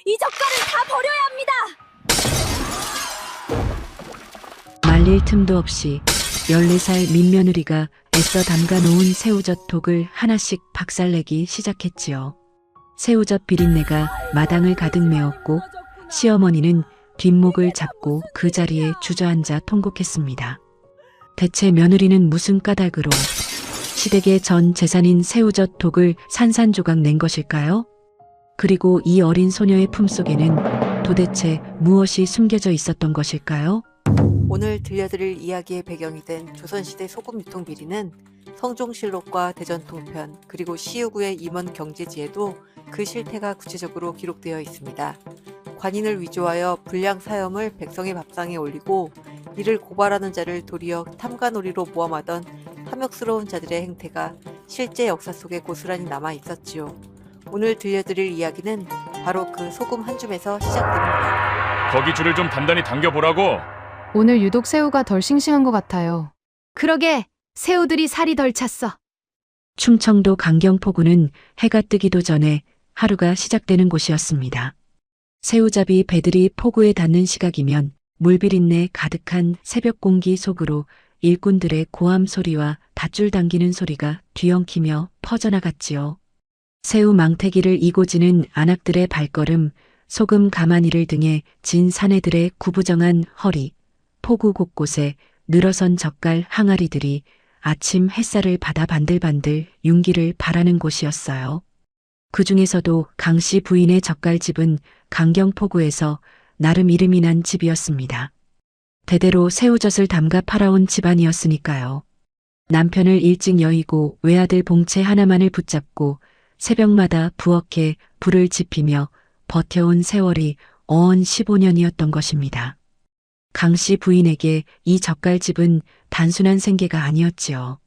이 젓갈은 다 버려야 합니다. 말릴 틈도 없이 14살 민며느리가 애써 담가 놓은 새우젓 독을 하나씩 박살내기 시작했지요. 새우젓 비린내가 마당을 가득 메웠고 시어머니는 뒷목을 잡고 그 자리에 주저앉아 통곡했습니다. 대체 며느리는 무슨 까닭으로 시댁의 전 재산인 새우젓 독을 산산조각 낸 것일까요? 그리고 이 어린 소녀의 품속에는 도대체 무엇이 숨겨져 있었던 것일까요? 오늘 들려드릴 이야기의 배경이 된 조선시대 소금 유통 비리는 성종실록과 대전통편 그리고 시우구의 임원 경제지에도 그 실태가 구체적으로 기록되어 있습니다. 관인을 위조하여 불량 사염을 백성의 밥상에 올리고 이를 고발하는 자를 도리어 탐관오리로 모함하던 탐욕스러운 자들의 행태가 실제 역사 속에 고스란히 남아 있었지요. 오늘 들려드릴 이야기는 바로 그 소금 한 줌에서 시작됩니다. 거기 줄을 좀 단단히 당겨보라고. 오늘 유독 새우가 덜 싱싱한 것 같아요. 그러게, 새우들이 살이 덜 찼어. 충청도 강경포구는 해가 뜨기도 전에 하루가 시작되는 곳이었습니다. 새우잡이 배들이 포구에 닿는 시각이면 물비린내 가득한 새벽 공기 속으로 일꾼들의 고함 소리와 밧줄 당기는 소리가 뒤엉키며 퍼져나갔지요. 새우 망태기를 이고지는 안악들의 발걸음, 소금 가마니를 등에 진 사내들의 구부정한 허리, 포구 곳곳에 늘어선 젓갈 항아리들이 아침 햇살을 받아 반들반들 윤기를 발하는 곳이었어요. 그 중에서도 강씨 부인의 젓갈집은 강경포구에서 나름 이름이 난 집이었습니다. 대대로 새우젓을 담가 팔아온 집안이었으니까요. 남편을 일찍 여의고 외아들 봉채 하나만을 붙잡고 새벽마다 부엌에 불을 지피며 버텨온 세월이 어언 15년이었던 것입니다. 강씨 부인에게 이 젓갈집은 단순한 생계가 아니었지요.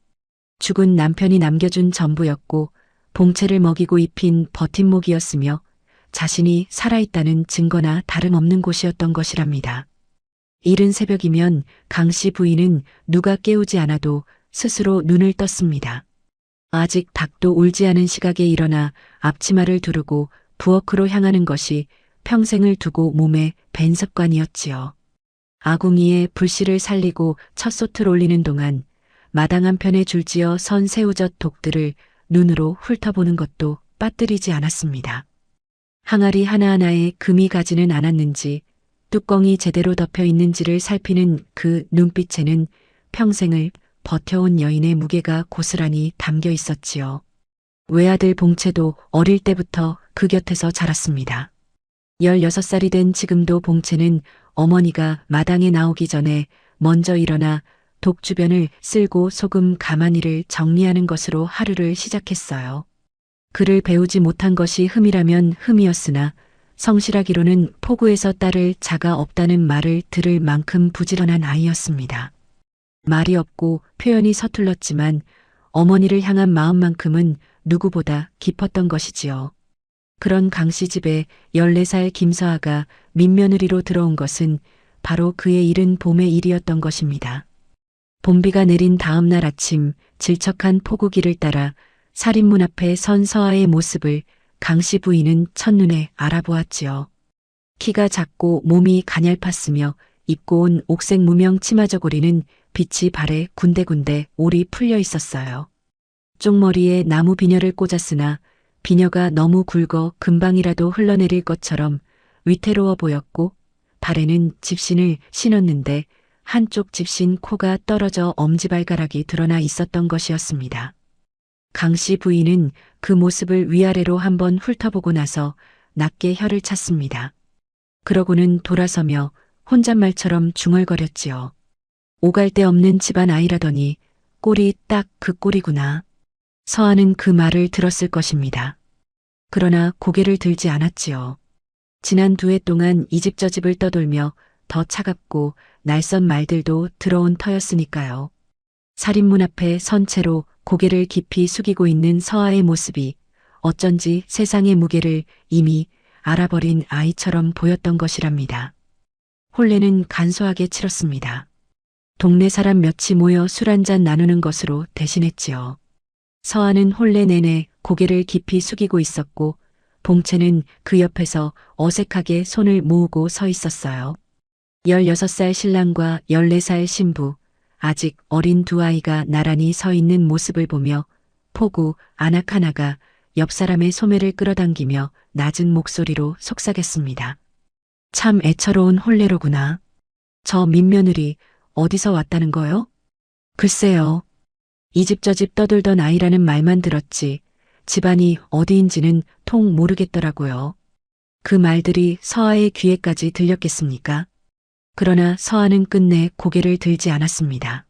죽은 남편이 남겨준 전부였고 봉채를 먹이고 입힌 버팀목이었으며 자신이 살아있다는 증거나 다름없는 곳이었던 것이랍니다. 이른 새벽이면 강씨 부인은 누가 깨우지 않아도 스스로 눈을 떴습니다. 아직 닭도 울지 않은 시각에 일어나 앞치마를 두르고 부엌으로 향하는 것이 평생을 두고 몸에 밴 습관이었지요. 아궁이에 불씨를 살리고 첫 솥을 올리는 동안 마당 한편에 줄지어 선 새우젓 독들을 눈으로 훑어보는 것도 빠뜨리지 않았습니다. 항아리 하나하나에 금이 가지는 않았는지 뚜껑이 제대로 덮여 있는지를 살피는 그 눈빛에는 평생을 버텨온 여인의 무게가 고스란히 담겨 있었지요. 외아들 봉채도 어릴 때부터 그 곁에서 자랐습니다. 16살이 된 지금도 봉채는 어머니가 마당에 나오기 전에 먼저 일어나 독 주변을 쓸고 소금 가마니를 정리하는 것으로 하루를 시작했어요. 그를 배우지 못한 것이 흠이라면 흠이었으나 성실하기로는 포구에서 딸을 자가 없다는 말을 들을 만큼 부지런한 아이였습니다. 말이 없고 표현이 서툴렀지만 어머니를 향한 마음만큼은 누구보다 깊었던 것이지요. 그런 강씨 집에 14살 김서아가 민며느리로 들어온 것은 바로 그의 이른 봄의 일이었던 것입니다. 봄비가 내린 다음 날 아침 질척한 포구길을 따라 살인문 앞에 선 서아의 모습을 강씨 부인은 첫눈에 알아보았지요. 키가 작고 몸이 가냘팠으며 입고 온 옥색 무명 치마 저고리는 빛이 발에 군데군데 올이 풀려 있었어요. 쪽머리에 나무 비녀를 꽂았으나 비녀가 너무 굵어 금방이라도 흘러내릴 것처럼 위태로워 보였고 발에는 집신을 신었는데 한쪽 집신 코가 떨어져 엄지발가락이 드러나 있었던 것이었습니다. 강씨 부인은 그 모습을 위아래로 한번 훑어보고 나서 낮게 혀를 찼습니다. 그러고는 돌아서며 혼잣말처럼 중얼거렸지요. 오갈 데 없는 집안 아이라더니 꼴이 딱 그 꼴이구나. 서아는 그 말을 들었을 것입니다. 그러나 고개를 들지 않았지요. 지난 2해 동안 이 집 저 집을 떠돌며 더 차갑고 날선 말들도 들어온 터였으니까요. 살인문 앞에 선 채로 고개를 깊이 숙이고 있는 서아의 모습이 어쩐지 세상의 무게를 이미 알아버린 아이처럼 보였던 것이랍니다. 혼례는 간소하게 치렀습니다. 동네 사람 몇이 모여 술 한잔 나누는 것으로 대신했지요. 서아는 혼례 내내 고개를 깊이 숙이고 있었고 봉채는 그 옆에서 어색하게 손을 모으고 서 있었어요. 16살 신랑과 14살 신부, 아직 어린 두 아이가 나란히 서 있는 모습을 보며 포구 안악 하나가 옆 사람의 소매를 끌어당기며 낮은 목소리로 속삭였습니다. 참 애처로운 혼례로구나. 저 민며느리 어디서 왔다는 거요? 글쎄요. 이 집 저 집 떠돌던 아이라는 말만 들었지 집안이 어디인지는 통 모르겠더라고요. 그 말들이 서아의 귀에까지 들렸겠습니까? 그러나 서아는 끝내 고개를 들지 않았습니다.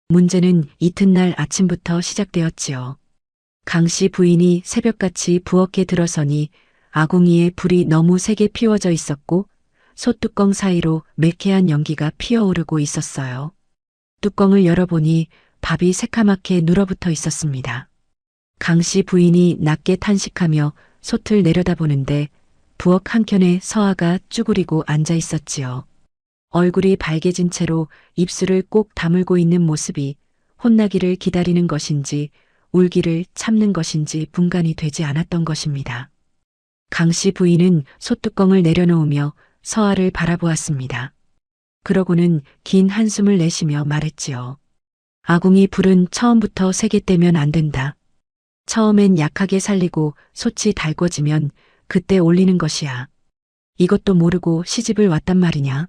문제는 이튿날 아침부터 시작되었지요. 강씨 부인이 새벽같이 부엌에 들어서니 아궁이에 불이 너무 세게 피워져 있었고 솥뚜껑 사이로 매캐한 연기가 피어오르고 있었어요. 뚜껑을 열어보니 밥이 새카맣게 눌어붙어 있었습니다. 강씨 부인이 낮게 탄식하며 솥을 내려다보는데 부엌 한켠에 서아가 쭈그리고 앉아 있었지요. 얼굴이 발개진 채로 입술을 꼭 다물고 있는 모습이 혼나기를 기다리는 것인지 울기를 참는 것인지 분간이 되지 않았던 것입니다. 강씨 부인은 솥뚜껑을 내려놓으며 서아를 바라보았습니다. 그러고는 긴 한숨을 내쉬며 말했지요. 아궁이 불은 처음부터 세게 떼면 안 된다. 처음엔 약하게 살리고 솥이 달궈지면 그때 올리는 것이야. 이것도 모르고 시집을 왔단 말이냐?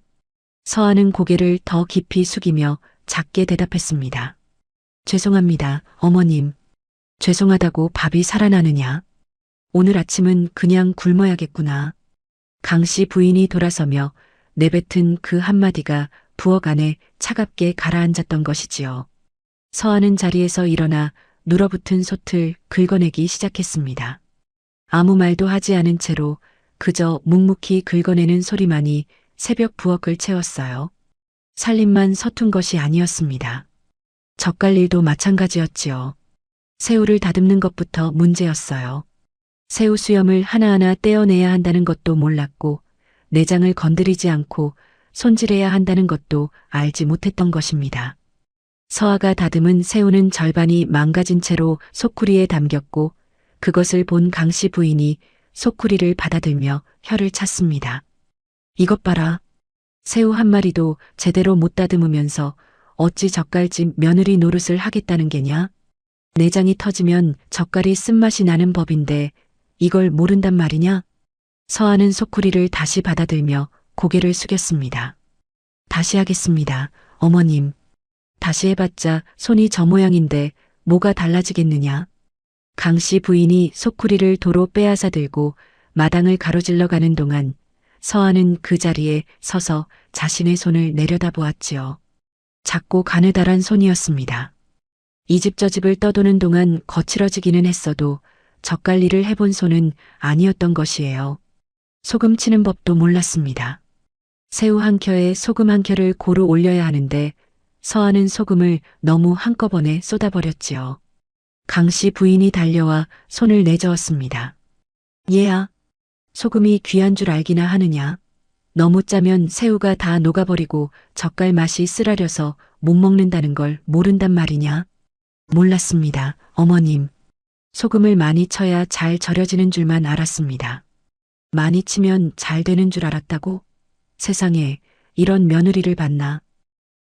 서아는 고개를 더 깊이 숙이며 작게 대답했습니다. 죄송합니다, 어머님. 죄송하다고 밥이 살아나느냐? 오늘 아침은 그냥 굶어야겠구나. 강씨 부인이 돌아서며 내뱉은 그 한마디가 부엌 안에 차갑게 가라앉았던 것이지요. 서아는 자리에서 일어나 눌어붙은 솥을 긁어내기 시작했습니다. 아무 말도 하지 않은 채로 그저 묵묵히 긁어내는 소리만이 새벽 부엌을 채웠어요. 살림만 서툰 것이 아니었습니다. 젓갈 일도 마찬가지였지요. 새우를 다듬는 것부터 문제였어요. 새우 수염을 하나하나 떼어내야 한다는 것도 몰랐고 내장을 건드리지 않고 손질해야 한다는 것도 알지 못했던 것입니다. 서아가 다듬은 새우는 절반이 망가진 채로 소쿠리에 담겼고 그것을 본 강씨 부인이 소쿠리를 받아들며 혀를 찼습니다. 이것 봐라. 새우 한 마리도 제대로 못 다듬으면서 어찌 젓갈집 며느리 노릇을 하겠다는 게냐? 내장이 터지면 젓갈이 쓴맛이 나는 법인데 이걸 모른단 말이냐? 서아는 소쿠리를 다시 받아들며 고개를 숙였습니다. 다시 하겠습니다, 어머님. 다시 해봤자 손이 저 모양인데 뭐가 달라지겠느냐? 강씨 부인이 소쿠리를 도로 빼앗아 들고 마당을 가로질러 가는 동안 서아는 그 자리에 서서 자신의 손을 내려다보았지요. 작고 가느다란 손이었습니다. 이 집 저 집을 떠도는 동안 거칠어지기는 했어도 젓갈 일을 해본 손은 아니었던 것이에요. 소금 치는 법도 몰랐습니다. 새우 한 켜에 소금 한 켜를 고루 올려야 하는데 서아는 소금을 너무 한꺼번에 쏟아버렸지요. 강씨 부인이 달려와 손을 내저었습니다. 얘야, 소금이 귀한 줄 알기나 하느냐? 너무 짜면 새우가 다 녹아버리고 젓갈 맛이 쓰라려서 못 먹는다는 걸 모른단 말이냐? 몰랐습니다, 어머님. 소금을 많이 쳐야 잘 절여지는 줄만 알았습니다. 많이 치면 잘 되는 줄 알았다고? 세상에 이런 며느리를 봤나?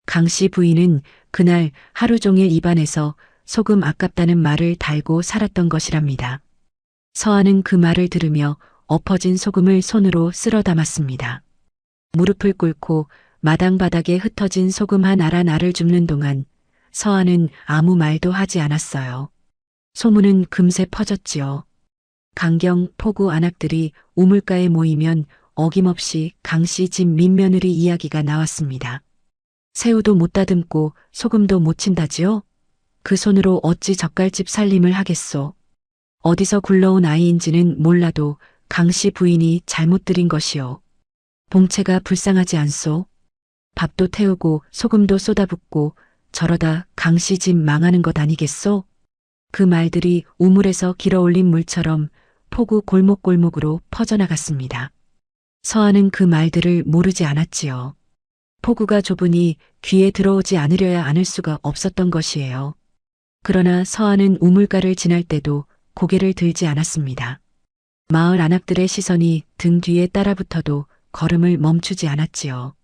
강씨 부인은 그날 하루 종일 입안에서 소금 아깝다는 말을 달고 살았던 것이랍니다. 서아는 그 말을 들으며 엎어진 소금을 손으로 쓸어 담았습니다. 무릎을 꿇고 마당 바닥에 흩어진 소금 한 알 한 알을 줍는 동안 서아는 아무 말도 하지 않았어요. 소문은 금세 퍼졌지요. 강경, 포구 안악들이 우물가에 모이면 어김없이 강씨 집 민며느리 이야기가 나왔습니다. 새우도 못 다듬고 소금도 못 친다지요? 그 손으로 어찌 젓갈집 살림을 하겠소? 어디서 굴러온 아이인지는 몰라도 강씨 부인이 잘못 들인 것이요. 봉채가 불쌍하지 않소? 밥도 태우고 소금도 쏟아붓고 저러다 강씨 집 망하는 것 아니겠소? 그 말들이 우물에서 길어올린 물처럼 포구 골목골목으로 퍼져나갔습니다. 서아는 그 말들을 모르지 않았지요. 포구가 좁으니 귀에 들어오지 않으려야 않을 수가 없었던 것이에요. 그러나 서아는 우물가를 지날 때도 고개를 들지 않았습니다. 마을 안악들의 시선이 등 뒤에 따라붙어도 걸음을 멈추지 않았지요.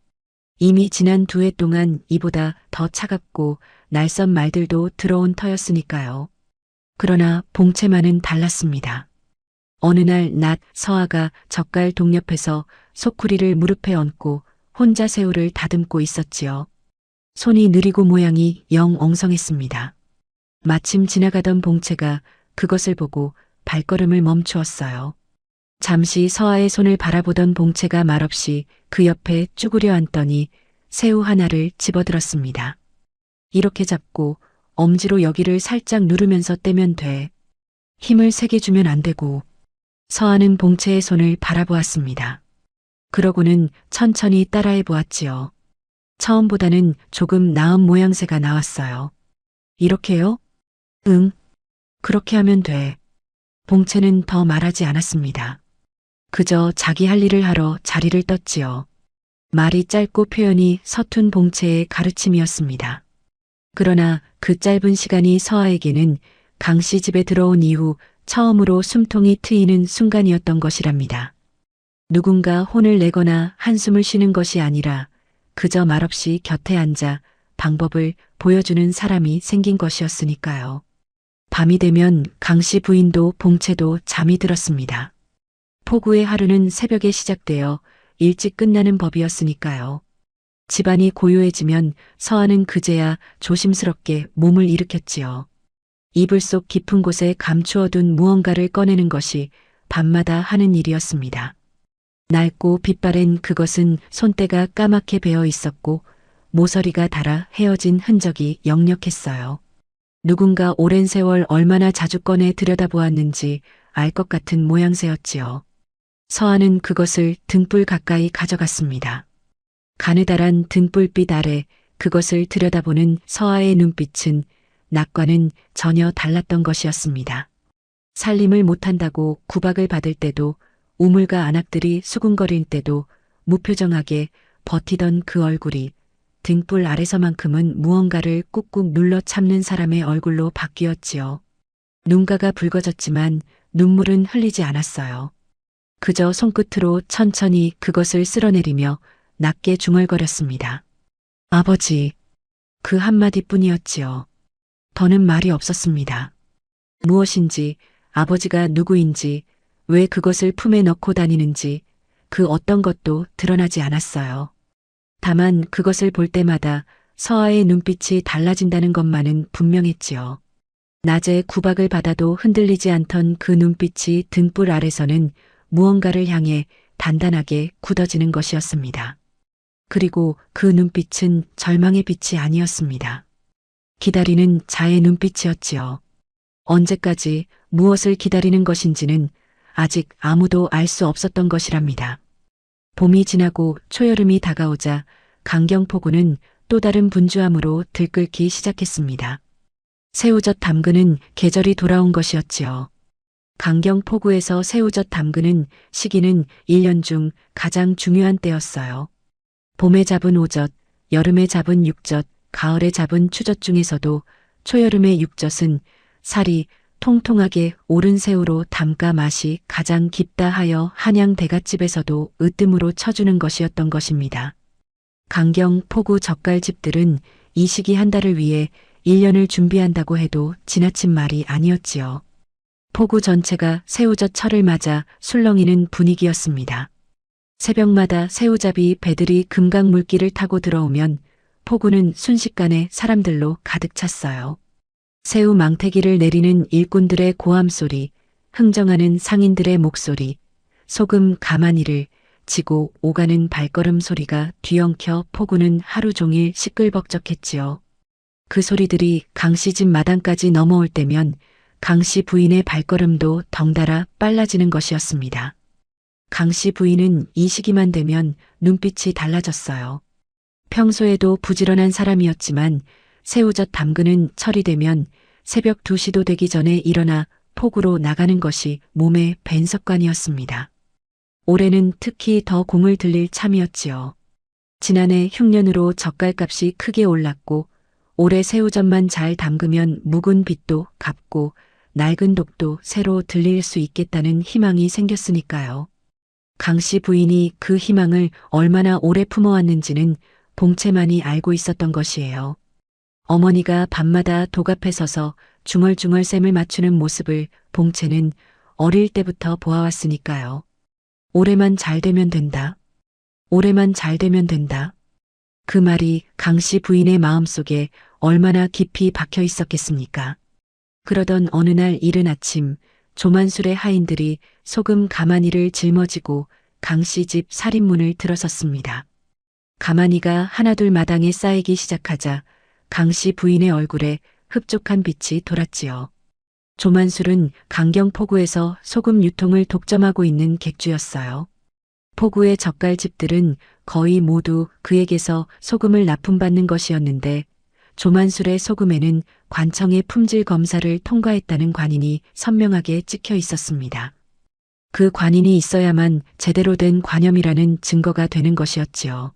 이미 지난 2해 동안 이보다 더 차갑고 날선 말들도 들어온 터였으니까요. 그러나 봉채만은 달랐습니다. 어느 날 낮 서아가 젓갈 동옆에서 소쿠리를 무릎에 얹고 혼자 새우를 다듬고 있었지요. 손이 느리고 모양이 영 엉성했습니다. 마침 지나가던 봉채가 그것을 보고 발걸음을 멈추었어요. 잠시 서아의 손을 바라보던 봉채가 말없이 그 옆에 쭈그려 앉더니 새우 하나를 집어들었습니다. 이렇게 잡고 엄지로 여기를 살짝 누르면서 떼면 돼. 힘을 세게 주면 안 되고. 서아는 봉채의 손을 바라보았습니다. 그러고는 천천히 따라해 보았지요. 처음보다는 조금 나은 모양새가 나왔어요. 이렇게요? 응. 그렇게 하면 돼. 봉채는 더 말하지 않았습니다. 그저 자기 할 일을 하러 자리를 떴지요. 말이 짧고 표현이 서툰 봉채의 가르침이었습니다. 그러나 그 짧은 시간이 서아에게는 강 씨 집에 들어온 이후 처음으로 숨통이 트이는 순간이었던 것이랍니다. 누군가 혼을 내거나 한숨을 쉬는 것이 아니라 그저 말없이 곁에 앉아 방법을 보여주는 사람이 생긴 것이었으니까요. 밤이 되면 강 씨 부인도 봉채도 잠이 들었습니다. 폭우의 하루는 새벽에 시작되어 일찍 끝나는 법이었으니까요. 집안이 고요해지면 서아는 그제야 조심스럽게 몸을 일으켰지요. 이불 속 깊은 곳에 감추어둔 무언가를 꺼내는 것이 밤마다 하는 일이었습니다. 낡고 빛바랜 그것은 손때가 까맣게 베어 있었고 모서리가 닳아 헤어진 흔적이 역력했어요. 누군가 오랜 세월 얼마나 자주 꺼내 들여다보았는지 알 것 같은 모양새였지요. 서아는 그것을 등불 가까이 가져갔습니다. 가느다란 등불빛 아래 그것을 들여다보는 서아의 눈빛은 낮과는 전혀 달랐던 것이었습니다. 살림을 못한다고 구박을 받을 때도 우물가 안악들이 수군거릴 때도 무표정하게 버티던 그 얼굴이 등불 아래서만큼은 무언가를 꾹꾹 눌러 참는 사람의 얼굴로 바뀌었지요. 눈가가 붉어졌지만 눈물은 흘리지 않았어요. 그저 손끝으로 천천히 그것을 쓸어내리며 낮게 중얼거렸습니다. 아버지. 그 한마디뿐이었지요. 더는 말이 없었습니다. 무엇인지, 아버지가 누구인지, 왜 그것을 품에 넣고 다니는지 그 어떤 것도 드러나지 않았어요. 다만 그것을 볼 때마다 서아의 눈빛이 달라진다는 것만은 분명했지요. 낮에 구박을 받아도 흔들리지 않던 그 눈빛이 등불 아래서는 무언가를 향해 단단하게 굳어지는 것이었습니다. 그리고 그 눈빛은 절망의 빛이 아니었습니다. 기다리는 자의 눈빛이었지요. 언제까지 무엇을 기다리는 것인지는 아직 아무도 알 수 없었던 것이랍니다. 봄이 지나고 초여름이 다가오자 강경포구는 또 다른 분주함으로 들끓기 시작했습니다. 새우젓 담그는 계절이 돌아온 것이었지요. 강경포구에서 새우젓 담그는 시기는 1년 중 가장 중요한 때였어요. 봄에 잡은 오젓, 여름에 잡은 육젓, 가을에 잡은 추젓 중에서도 초여름의 육젓은 살이 통통하게 오른 새우로 담가 맛이 가장 깊다 하여 한양 대갓집에서도 으뜸으로 쳐주는 것이었던 것입니다. 강경 포구 젓갈집들은 이 시기 한 달을 위해 1년을 준비한다고 해도 지나친 말이 아니었지요. 포구 전체가 새우젓 철을 맞아 술렁이는 분위기였습니다. 새벽마다 새우잡이 배들이 금강물길을 타고 들어오면 포구는 순식간에 사람들로 가득 찼어요. 새우 망태기를 내리는 일꾼들의 고함 소리, 흥정하는 상인들의 목소리, 소금 가마니를 지고 오가는 발걸음 소리가 뒤엉켜 포구는 하루 종일 시끌벅적했지요. 그 소리들이 강씨 집 마당까지 넘어올 때면 강씨 부인의 발걸음도 덩달아 빨라지는 것이었습니다. 강씨 부인은 이 시기만 되면 눈빛이 달라졌어요. 평소에도 부지런한 사람이었지만 새우젓 담그는 철이 되면 새벽 2시도 되기 전에 일어나 포구로 나가는 것이 몸의 밴 습관이었습니다. 올해는 특히 더 공을 들일 참이었지요. 지난해 흉년으로 젓갈값이 크게 올랐고 올해 새우젓만 잘 담그면 묵은 빚도 갚고 낡은 독도 새로 들릴 수 있겠다는 희망이 생겼으니까요. 강 씨 부인이 그 희망을 얼마나 오래 품어왔는지는 봉채만이 알고 있었던 것이에요. 어머니가 밤마다 독 앞에 서서 중얼중얼 셈을 맞추는 모습을 봉채는 어릴 때부터 보아왔으니까요. 올해만 잘 되면 된다. 올해만 잘 되면 된다. 그 말이 강 씨 부인의 마음속에 얼마나 깊이 박혀 있었겠습니까? 그러던 어느 날 이른 아침 조만술의 하인들이 소금 가마니를 짊어지고 강 씨 집 살인문을 들어섰습니다. 가마니가 하나둘 마당에 쌓이기 시작하자 강 씨 부인의 얼굴에 흡족한 빛이 돌았지요. 조만술은 강경포구에서 소금 유통을 독점하고 있는 객주였어요. 포구의 젓갈집들은 거의 모두 그에게서 소금을 납품받는 것이었는데 조만술의 소금에는 관청의 품질 검사를 통과했다는 관인이 선명하게 찍혀 있었습니다. 그 관인이 있어야만 제대로 된 관염이라는 증거가 되는 것이었지요.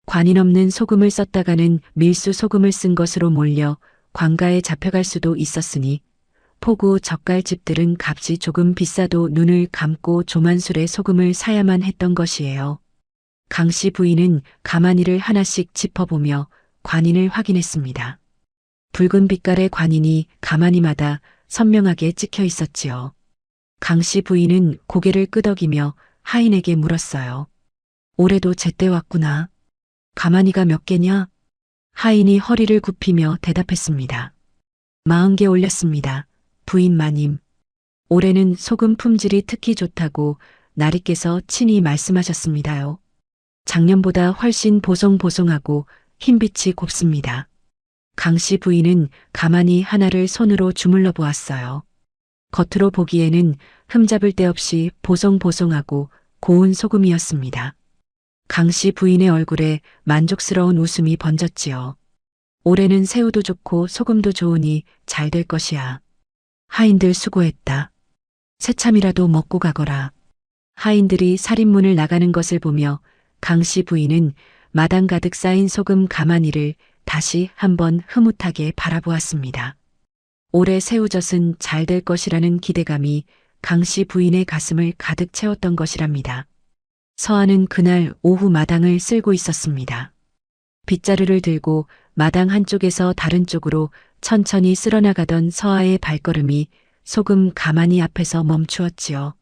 관인 없는 소금을 썼다가는 밀수 소금을 쓴 것으로 몰려 관가에 잡혀갈 수도 있었으니 포구 젓갈집들은 값이 조금 비싸도 눈을 감고 조만술의 소금을 사야만 했던 것이에요. 강 씨 부인은 가마니를 하나씩 짚어보며 관인을 확인했습니다. 붉은 빛깔의 관인이 가마니마다 선명하게 찍혀 있었지요. 강 씨 부인은 고개를 끄덕이며 하인에게 물었어요. 올해도 제때 왔구나. 가마니가 몇 개냐? 하인이 허리를 굽히며 대답했습니다. 40개 올렸습니다. 부인 마님. 올해는 소금 품질이 특히 좋다고 나리께서 친히 말씀하셨습니다요. 작년보다 훨씬 보송보송하고 흰빛이 곱습니다. 강 씨 부인은 가마니 하나를 손으로 주물러 보았어요. 겉으로 보기에는 흠잡을 데 없이 보송보송하고 고운 소금이었습니다. 강 씨 부인의 얼굴에 만족스러운 웃음이 번졌지요. 올해는 새우도 좋고 소금도 좋으니 잘 될 것이야. 하인들 수고했다. 새참이라도 먹고 가거라. 하인들이 살인문을 나가는 것을 보며 강 씨 부인은 마당 가득 쌓인 소금 가마니를 다시 한번 흐뭇하게 바라보았습니다. 올해 새우젓은 잘 될 것이라는 기대감이 강 씨 부인의 가슴을 가득 채웠던 것이랍니다. 서한은 그날 오후 마당을 쓸고 있었습니다. 빗자루를 들고 마당 한쪽에서 다른 쪽으로 천천히 쓸어나가던 서아의 발걸음이 소금 가마니 앞에서 멈추었지요.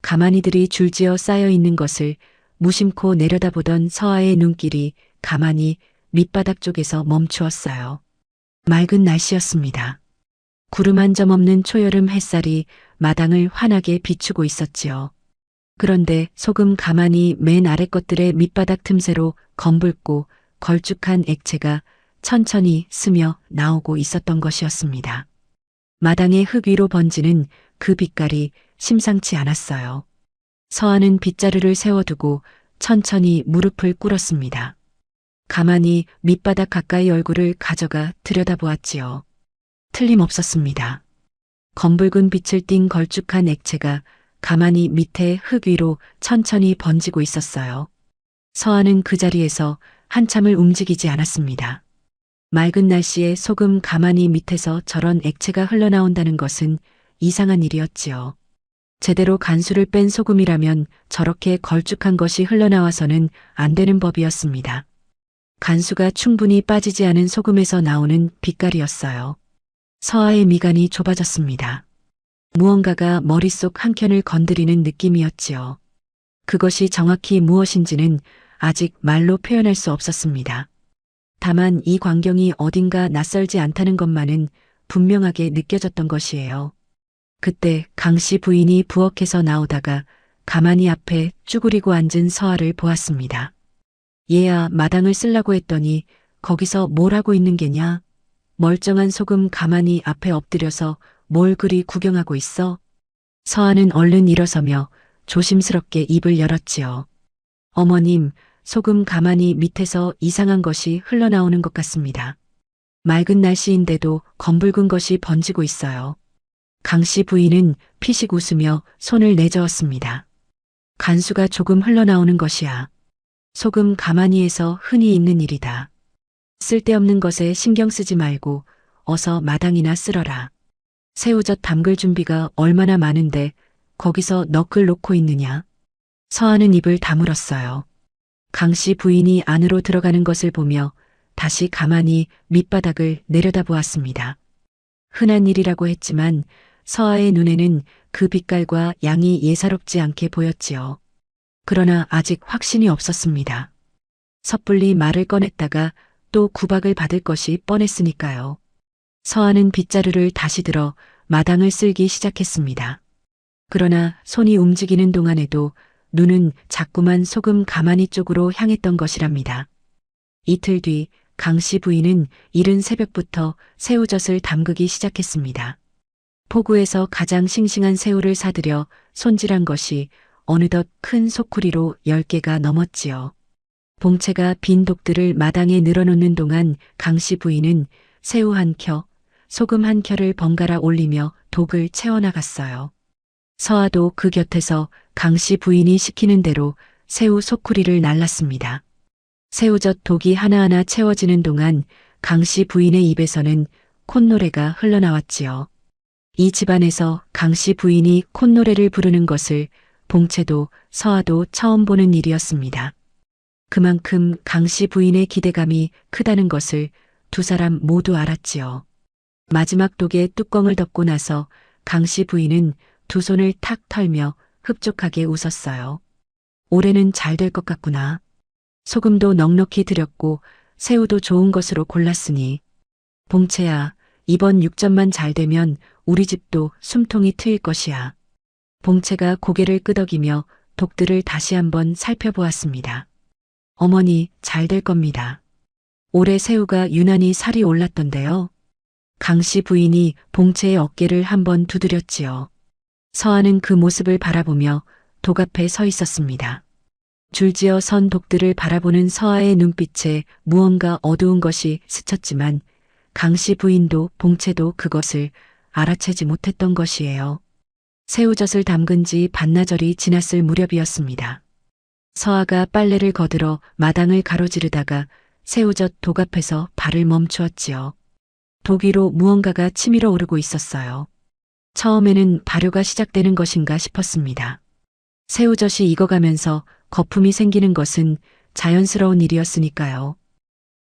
가마니들이 줄지어 쌓여 있는 것을 무심코 내려다보던 서아의 눈길이 가마니 밑바닥 쪽에서 멈추었어요. 맑은 날씨였습니다. 구름 한 점 없는 초여름 햇살이 마당을 환하게 비추고 있었지요. 그런데 소금 가마니 맨 아래 것들의 밑바닥 틈새로 검붉고 걸쭉한 액체가 천천히 스며 나오고 있었던 것이었습니다. 마당의 흙 위로 번지는 그 빛깔이 심상치 않았어요. 서한은 빗자루를 세워두고 천천히 무릎을 꿇었습니다. 가만히 밑바닥 가까이 얼굴을 가져가 들여다보았지요. 틀림없었습니다. 검붉은 빛을 띤 걸쭉한 액체가 가만히 밑에 흙 위로 천천히 번지고 있었어요. 서한은 그 자리에서 한참을 움직이지 않았습니다. 맑은 날씨에 소금 가마니 밑에서 저런 액체가 흘러나온다는 것은 이상한 일이었지요. 제대로 간수를 뺀 소금이라면 저렇게 걸쭉한 것이 흘러나와서는 안 되는 법이었습니다. 간수가 충분히 빠지지 않은 소금에서 나오는 빛깔이었어요. 서아의 미간이 좁아졌습니다. 무언가가 머릿속 한켠을 건드리는 느낌이었지요. 그것이 정확히 무엇인지는 아직 말로 표현할 수 없었습니다. 다만 이 광경이 어딘가 낯설지 않다는 것만은 분명하게 느껴졌던 것이에요. 그때 강씨 부인이 부엌에서 나오다가 가만히 앞에 쭈그리고 앉은 서아를 보았습니다. 얘야 마당을 쓰려고 했더니 거기서 뭘 하고 있는 게냐? 멀쩡한 소금 가만히 앞에 엎드려서 뭘 그리 구경하고 있어? 서아는 얼른 일어서며 조심스럽게 입을 열었지요. 어머님, 소금 가만히 밑에서 이상한 것이 흘러나오는 것 같습니다. 맑은 날씨인데도 검붉은 것이 번지고 있어요. 강씨 부인은 피식 웃으며 손을 내저었습니다. 간수가 조금 흘러나오는 것이야. 소금 가마니에서 흔히 있는 일이다. 쓸데없는 것에 신경 쓰지 말고 어서 마당이나 쓸어라. 새우젓 담글 준비가 얼마나 많은데 거기서 너클 놓고 있느냐. 서하는 입을 다물었어요. 강씨 부인이 안으로 들어가는 것을 보며 다시 가만히 밑바닥을 내려다보았습니다. 흔한 일이라고 했지만 서하의 눈에는 그 빛깔과 양이 예사롭지 않게 보였지요. 그러나 아직 확신이 없었습니다. 섣불리 말을 꺼냈다가 또 구박을 받을 것이 뻔했으니까요. 서하는 빗자루를 다시 들어 마당을 쓸기 시작했습니다. 그러나 손이 움직이는 동안에도 눈은 자꾸만 소금 가마니 쪽으로 향했던 것이랍니다. 이틀 뒤 강씨 부인은 이른 새벽부터 새우젓을 담그기 시작했습니다. 포구에서 가장 싱싱한 새우를 사들여 손질한 것이 어느덧 큰 소쿠리로 10개가 넘었지요. 봉채가 빈 독들을 마당에 늘어놓는 동안 강씨 부인은 새우 한 켜, 소금 한 켜를 번갈아 올리며 독을 채워나갔어요. 서하도 그 곁에서 강씨 부인이 시키는 대로 새우 소쿠리를 날랐습니다. 새우젓 독이 하나하나 채워지는 동안 강씨 부인의 입에서는 콧노래가 흘러나왔지요. 이 집안에서 강씨 부인이 콧노래를 부르는 것을 봉채도 서하도 처음 보는 일이었습니다. 그만큼 강씨 부인의 기대감이 크다는 것을 두 사람 모두 알았지요. 마지막 독의 뚜껑을 덮고 나서 강씨 부인은 두 손을 탁 털며 흡족하게 웃었어요. 올해는 잘 될 것 같구나. 소금도 넉넉히 들였고 새우도 좋은 것으로 골랐으니. 봉채야, 이번 육전만 잘 되면 우리 집도 숨통이 트일 것이야. 봉채가 고개를 끄덕이며 독들을 다시 한번 살펴보았습니다. 어머니, 잘 될 겁니다. 올해 새우가 유난히 살이 올랐던데요. 강씨 부인이 봉채의 어깨를 한번 두드렸지요. 서하는 그 모습을 바라보며 독 앞에 서 있었습니다. 줄지어 선 독들을 바라보는 서하의 눈빛에 무언가 어두운 것이 스쳤지만 강씨 부인도 봉채도 그것을 알아채지 못했던 것이에요. 새우젓을 담근 지 반나절이 지났을 무렵이었습니다. 서하가 빨래를 거들어 마당을 가로지르다가 새우젓 독 앞에서 발을 멈추었지요. 독 위로 무언가가 치밀어 오르고 있었어요. 처음에는 발효가 시작되는 것인가 싶었습니다. 새우젓이 익어가면서 거품이 생기는 것은 자연스러운 일이었으니까요.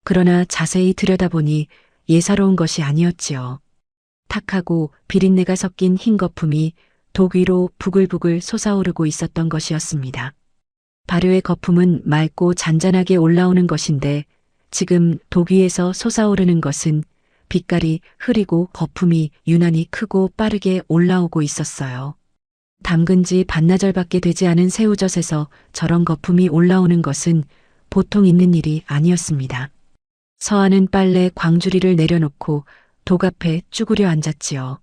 그러나 자세히 들여다보니 예사로운 것이 아니었지요. 탁하고 비린내가 섞인 흰 거품이 독 위로 부글부글 솟아오르고 있었던 것이었습니다. 발효의 거품은 맑고 잔잔하게 올라오는 것인데 지금 독 위에서 솟아오르는 것은 빛깔이 흐리고 거품이 유난히 크고 빠르게 올라오고 있었어요. 담근 지 반나절밖에 되지 않은 새우젓에서 저런 거품이 올라오는 것은 보통 있는 일이 아니었습니다. 서하는 빨래 광주리를 내려놓고 독 앞에 쭈그려 앉았지요.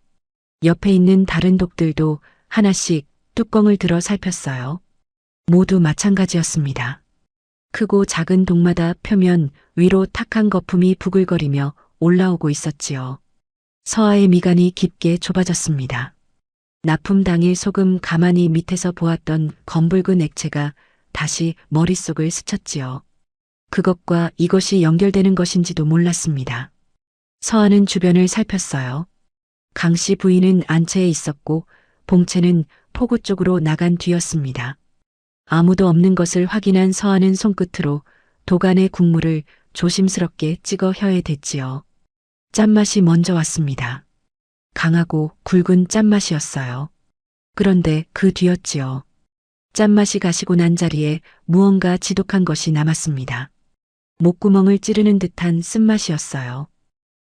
옆에 있는 다른 독들도 하나씩 뚜껑을 들어 살폈어요. 모두 마찬가지였습니다. 크고 작은 독마다 표면 위로 탁한 거품이 부글거리며 올라오고 있었지요. 서하의 미간이 깊게 좁아졌습니다. 납품 당일 소금 가마니 밑에서 보았던 검붉은 액체가 다시 머릿속을 스쳤지요. 그것과 이것이 연결되는 것인지도 몰랐습니다. 서하는 주변을 살폈어요. 강씨 부인은 안채에 있었고 봉채는 포구 쪽으로 나간 뒤였습니다. 아무도 없는 것을 확인한 서하는 손끝으로 독 안의 국물을 조심스럽게 찍어 혀에 댔지요. 짠맛이 먼저 왔습니다. 강하고 굵은 짠맛이었어요. 그런데 그 뒤였지요. 짠맛이 가시고 난 자리에 무언가 지독한 것이 남았습니다. 목구멍을 찌르는 듯한 쓴맛이었어요.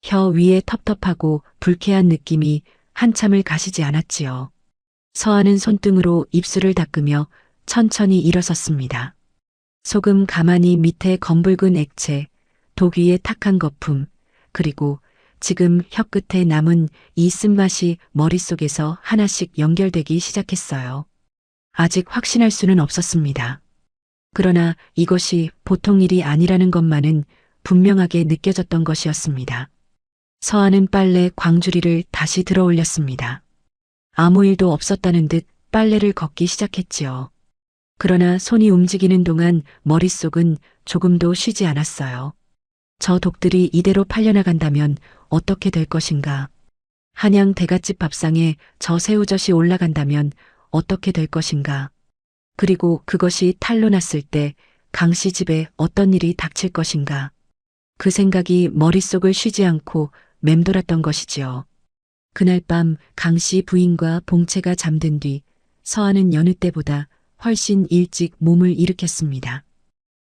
혀 위에 텁텁하고 불쾌한 느낌이 한참을 가시지 않았지요. 서하는 손등으로 입술을 닦으며 천천히 일어섰습니다. 소금 가마니 밑에 검붉은 액체, 독 위에 탁한 거품, 그리고 지금 혀끝에 남은 이 쓴맛이 머릿속에서 하나씩 연결되기 시작했어요. 아직 확신할 수는 없었습니다. 그러나 이것이 보통 일이 아니라는 것만은 분명하게 느껴졌던 것이었습니다. 서하는 빨래 광주리를 다시 들어 올렸습니다. 아무 일도 없었다는 듯 빨래를 걷기 시작했지요. 그러나 손이 움직이는 동안 머릿속은 조금도 쉬지 않았어요. 저 독들이 이대로 팔려나간다면 어떻게 될 것인가. 한양 대갓집 밥상에 저 새우젓이 올라간다면 어떻게 될 것인가? 그리고 그것이 탄로 났을 때 강씨 집에 어떤 일이 닥칠 것인가? 그 생각이 머릿속을 쉬지 않고 맴돌았던 것이지요. 그날 밤 강씨 부인과 봉채가 잠든 뒤 서한은 여느 때보다 훨씬 일찍 몸을 일으켰습니다.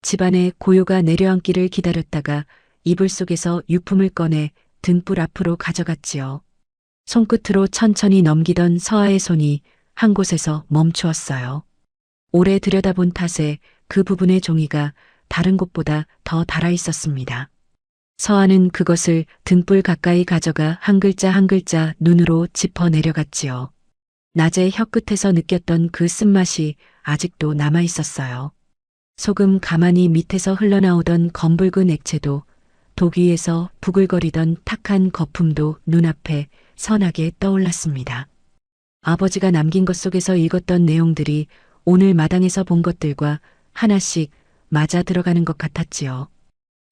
집안에 고요가 내려앉기를 기다렸다가 이불 속에서 유품을 꺼내 등불 앞으로 가져갔지요. 손끝으로 천천히 넘기던 서아의 손이 한 곳에서 멈추었어요. 오래 들여다본 탓에 그 부분의 종이가 다른 곳보다 더 달아 있었습니다. 서아는 그것을 등불 가까이 가져가 한 글자 한 글자 눈으로 짚어 내려갔지요. 낮에 혀끝에서 느꼈던 그 쓴맛이 아직도 남아 있었어요. 소금 가만히 밑에서 흘러나오던 검붉은 액체도 독 위에서 부글거리던 탁한 거품도 눈앞에 선하게 떠올랐습니다. 아버지가 남긴 것 속에서 읽었던 내용들이 오늘 마당에서 본 것들과 하나씩 맞아 들어가는 것 같았지요.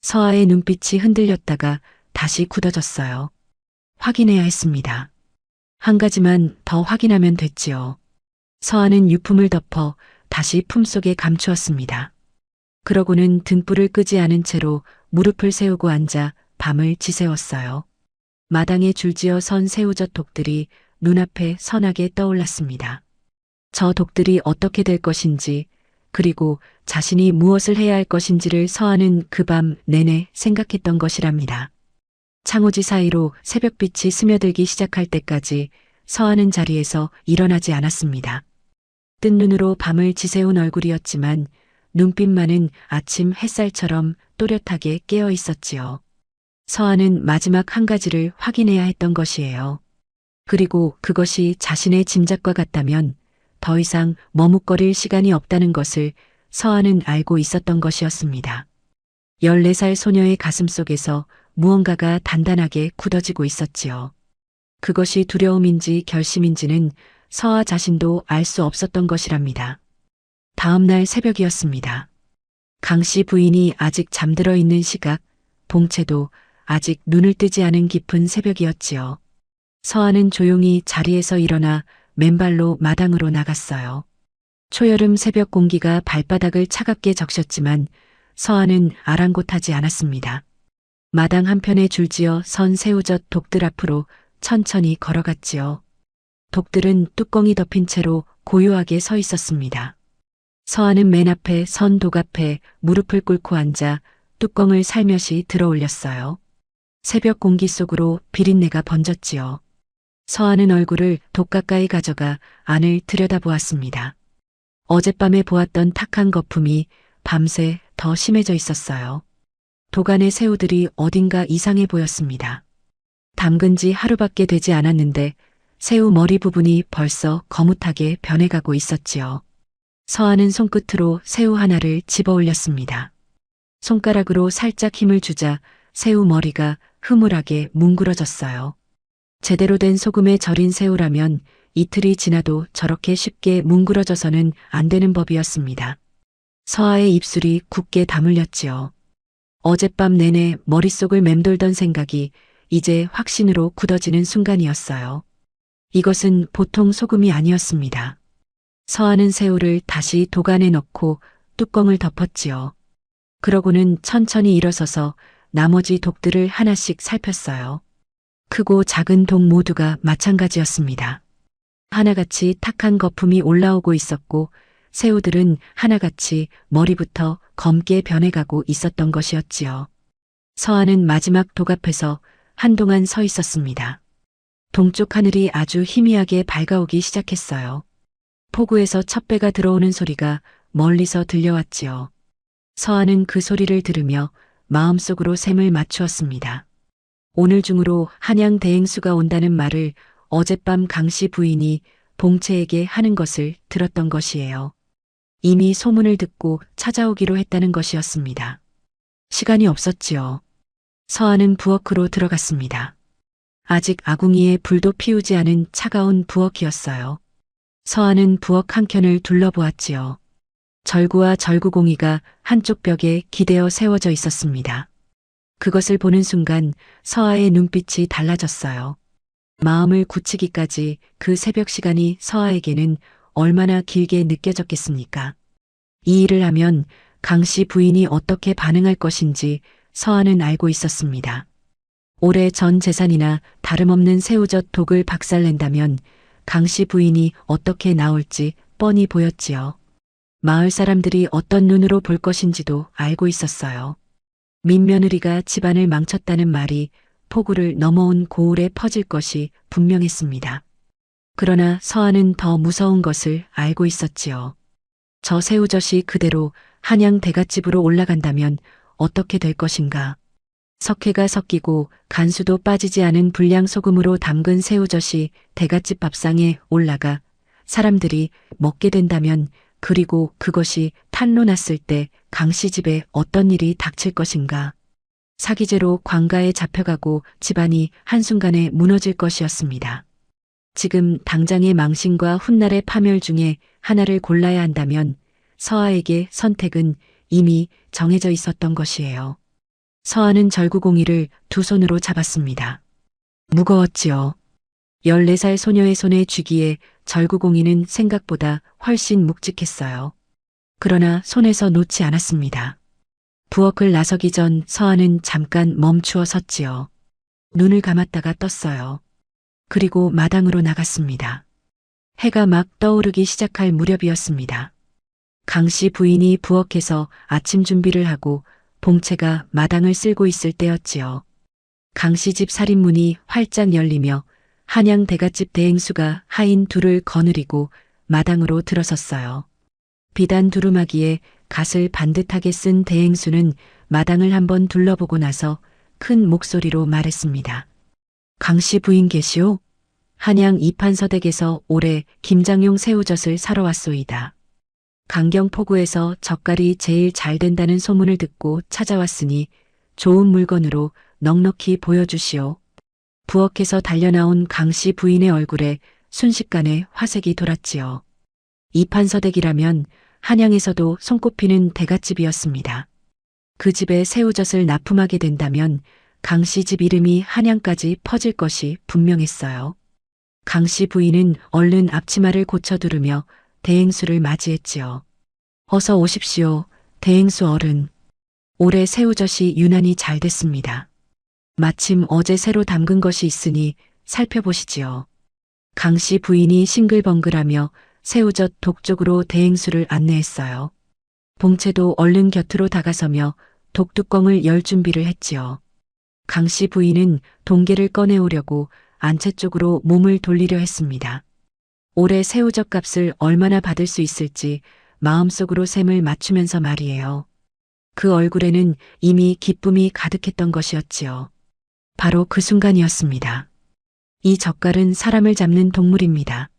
서아의 눈빛이 흔들렸다가 다시 굳어졌어요. 확인해야 했습니다. 한 가지만 더 확인하면 됐지요. 서아는 유품을 덮어 다시 품속에 감추었습니다. 그러고는 등불을 끄지 않은 채로 무릎을 세우고 앉아 밤을 지새웠어요. 마당에 줄지어 선 새우젓 독들이 눈앞에 선하게 떠올랐습니다. 저 독들이 어떻게 될 것인지, 그리고 자신이 무엇을 해야 할 것인지를 서하는 그 밤 내내 생각했던 것이랍니다. 창호지 사이로 새벽빛이 스며들기 시작할 때까지 서하는 자리에서 일어나지 않았습니다. 뜬 눈으로 밤을 지새운 얼굴이었지만 눈빛만은 아침 햇살처럼 또렷하게 깨어 있었지요. 서하는 마지막 한 가지를 확인해야 했던 것이에요. 그리고 그것이 자신의 짐작과 같다면 더 이상 머뭇거릴 시간이 없다는 것을 서하는 알고 있었던 것이었습니다. 14살 소녀의 가슴 속에서 무언가가 단단하게 굳어지고 있었지요. 그것이 두려움인지 결심인지는 서하 자신도 알 수 없었던 것이랍니다. 다음 날 새벽이었습니다. 강씨 부인이 아직 잠들어 있는 시각, 봉채도 아직 눈을 뜨지 않은 깊은 새벽이었지요. 서하는 조용히 자리에서 일어나 맨발로 마당으로 나갔어요. 초여름 새벽 공기가 발바닥을 차갑게 적셨지만 서하는 아랑곳하지 않았습니다. 마당 한편에 줄지어 선 새우젓 독들 앞으로 천천히 걸어갔지요. 독들은 뚜껑이 덮인 채로 고요하게 서 있었습니다. 서하는 맨 앞에 선 독 앞에 무릎을 꿇고 앉아 뚜껑을 살며시 들어 올렸어요. 새벽 공기 속으로 비린내가 번졌지요. 서하는 얼굴을 독 가까이 가져가 안을 들여다보았습니다. 어젯밤에 보았던 탁한 거품이 밤새 더 심해져 있었어요. 독 안의 새우들이 어딘가 이상해 보였습니다. 담근 지 하루밖에 되지 않았는데 새우 머리 부분이 벌써 거뭇하게 변해가고 있었지요. 서하는 손끝으로 새우 하나를 집어 올렸습니다. 손가락으로 살짝 힘을 주자 새우 머리가 흐물하게 뭉그러졌어요. 제대로 된 소금에 절인 새우라면 이틀이 지나도 저렇게 쉽게 뭉그러져서는 안 되는 법이었습니다. 서하의 입술이 굳게 다물렸지요. 어젯밤 내내 머릿속을 맴돌던 생각이 이제 확신으로 굳어지는 순간이었어요. 이것은 보통 소금이 아니었습니다. 서하는 새우를 다시 독 안에 넣고 뚜껑을 덮었지요. 그러고는 천천히 일어서서 나머지 독들을 하나씩 살폈어요. 크고 작은 독 모두가 마찬가지였습니다. 하나같이 탁한 거품이 올라오고 있었고 새우들은 하나같이 머리부터 검게 변해가고 있었던 것이었지요. 서하는 마지막 독 앞에서 한동안 서 있었습니다. 동쪽 하늘이 아주 희미하게 밝아오기 시작했어요. 포구에서 첫 배가 들어오는 소리가 멀리서 들려왔지요. 서하는 그 소리를 들으며 마음속으로 셈을 맞추었습니다. 오늘 중으로 한양 대행수가 온다는 말을 어젯밤 강씨 부인이 봉채에게 하는 것을 들었던 것이에요. 이미 소문을 듣고 찾아오기로 했다는 것이었습니다. 시간이 없었지요. 서하는 부엌으로 들어갔습니다. 아직 아궁이에 불도 피우지 않은 차가운 부엌이었어요. 서하는 부엌 한켠을 둘러보았지요. 절구와 절구공이가 한쪽 벽에 기대어 세워져 있었습니다. 그것을 보는 순간 서하의 눈빛이 달라졌어요. 마음을 굳히기까지 그 새벽 시간이 서아에게는 얼마나 길게 느껴졌겠습니까? 이 일을 하면 강 씨 부인이 어떻게 반응할 것인지 서아는 알고 있었습니다. 오래 전 재산이나 다름없는 새우젓 독을 박살낸다면 강 씨 부인이 어떻게 나올지 뻔히 보였지요. 마을 사람들이 어떤 눈으로 볼 것인지도 알고 있었어요. 민며느리가 집안을 망쳤다는 말이 포구를 넘어온 고을에 퍼질 것이 분명했습니다. 그러나 서아는 더 무서운 것을 알고 있었지요. 저 새우젓이 그대로 한양 대갓집으로 올라간다면 어떻게 될 것인가. 석회가 섞이고 간수도 빠지지 않은 불량소금으로 담근 새우젓이 대갓집 밥상에 올라가 사람들이 먹게 된다면, 그리고 그것이 탄로 났을 때 강씨 집에 어떤 일이 닥칠 것인가. 사기죄로 관가에 잡혀가고 집안이 한순간에 무너질 것이었습니다. 지금 당장의 망신과 훗날의 파멸 중에 하나를 골라야 한다면 서아에게 선택은 이미 정해져 있었던 것이에요. 서아는 절구공이를 두 손으로 잡았습니다. 무거웠지요. 14살 소녀의 손에 쥐기에 절구공이는 생각보다 훨씬 묵직했어요. 그러나 손에서 놓지 않았습니다. 부엌을 나서기 전 서아는 잠깐 멈추어 섰지요. 눈을 감았다가 떴어요. 그리고 마당으로 나갔습니다. 해가 막 떠오르기 시작할 무렵이었습니다. 강씨 부인이 부엌에서 아침 준비를 하고 봉채가 마당을 쓸고 있을 때였지요. 강씨 집 살인문이 활짝 열리며 한양 대갓집 대행수가 하인 둘을 거느리고 마당으로 들어섰어요. 비단 두루마기에 갓을 반듯하게 쓴 대행수는 마당을 한번 둘러보고 나서 큰 목소리로 말했습니다. 강씨 부인 계시오? 한양 이판서댁에서 올해 김장용 새우젓을 사러 왔소이다. 강경포구에서 젓갈이 제일 잘 된다는 소문을 듣고 찾아왔으니 좋은 물건으로 넉넉히 보여주시오. 부엌에서 달려나온 강씨 부인의 얼굴에 순식간에 화색이 돌았지요. 이판서댁이라면 한양에서도 손꼽히는 대갓집이었습니다. 그 집에 새우젓을 납품하게 된다면 강씨 집 이름이 한양까지 퍼질 것이 분명했어요. 강씨 부인은 얼른 앞치마를 고쳐두르며 대행수를 맞이했지요. 어서 오십시오, 대행수 어른. 올해 새우젓이 유난히 잘 됐습니다. 마침 어제 새로 담근 것이 있으니 살펴보시지요. 강씨 부인이 싱글벙글하며 새우젓 독 쪽으로 대행수를 안내했어요. 봉채도 얼른 곁으로 다가서며 독뚜껑을 열 준비를 했지요. 강씨 부인은 동계를 꺼내오려고 안채 쪽으로 몸을 돌리려 했습니다. 올해 새우젓 값을 얼마나 받을 수 있을지 마음속으로 셈을 맞추면서 말이에요. 그 얼굴에는 이미 기쁨이 가득했던 것이었지요. 바로 그 순간이었습니다. 이 젓갈은 사람을 잡는 동물입니다.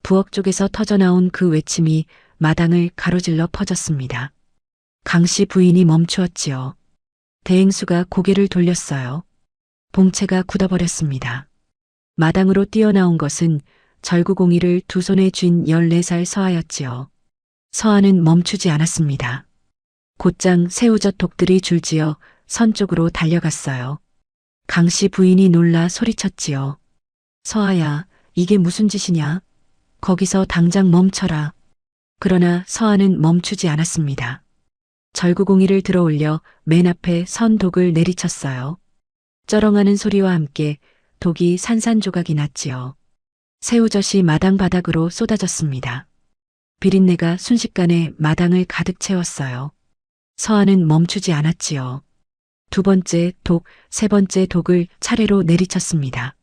부엌 쪽에서 터져나온 그 외침이 마당을 가로질러 퍼졌습니다. 강씨 부인이 멈추었지요. 대행수가 고개를 돌렸어요. 봉채가 굳어버렸습니다. 마당으로 뛰어나온 것은 절구공이를 두 손에 쥔 14살 서아였지요. 서아는 멈추지 않았습니다. 곧장 새우젓 독들이 줄지어 선 쪽으로 달려갔어요. 강씨 부인이 놀라 소리쳤지요. 서아야, 이게 무슨 짓이냐? 거기서 당장 멈춰라. 그러나 서아는 멈추지 않았습니다. 절구공이를 들어올려 맨 앞에 선 독을 내리쳤어요. 쩌렁하는 소리와 함께 독이 산산조각이 났지요. 새우젓이 마당 바닥으로 쏟아졌습니다. 비린내가 순식간에 마당을 가득 채웠어요. 서아는 멈추지 않았지요. 두 번째 독, 세 번째 독을 차례로 내리쳤습니다.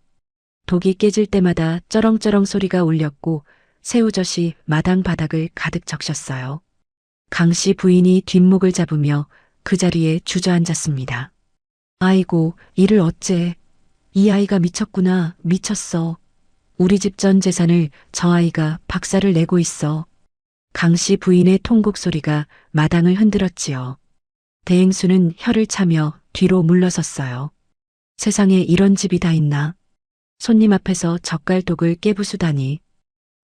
독이 깨질 때마다 쩌렁쩌렁 소리가 울렸고 새우젓이 마당 바닥을 가득 적셨어요. 강씨 부인이 뒷목을 잡으며 그 자리에 주저앉았습니다. 아이고, 이를 어째. 이 아이가 미쳤구나, 미쳤어. 우리 집 전 재산을 저 아이가 박살을 내고 있어. 강씨 부인의 통곡 소리가 마당을 흔들었지요. 대행수는 혀를 차며 뒤로 물러섰어요. 세상에 이런 집이 다 있나? 손님 앞에서 젓갈독을 깨부수다니.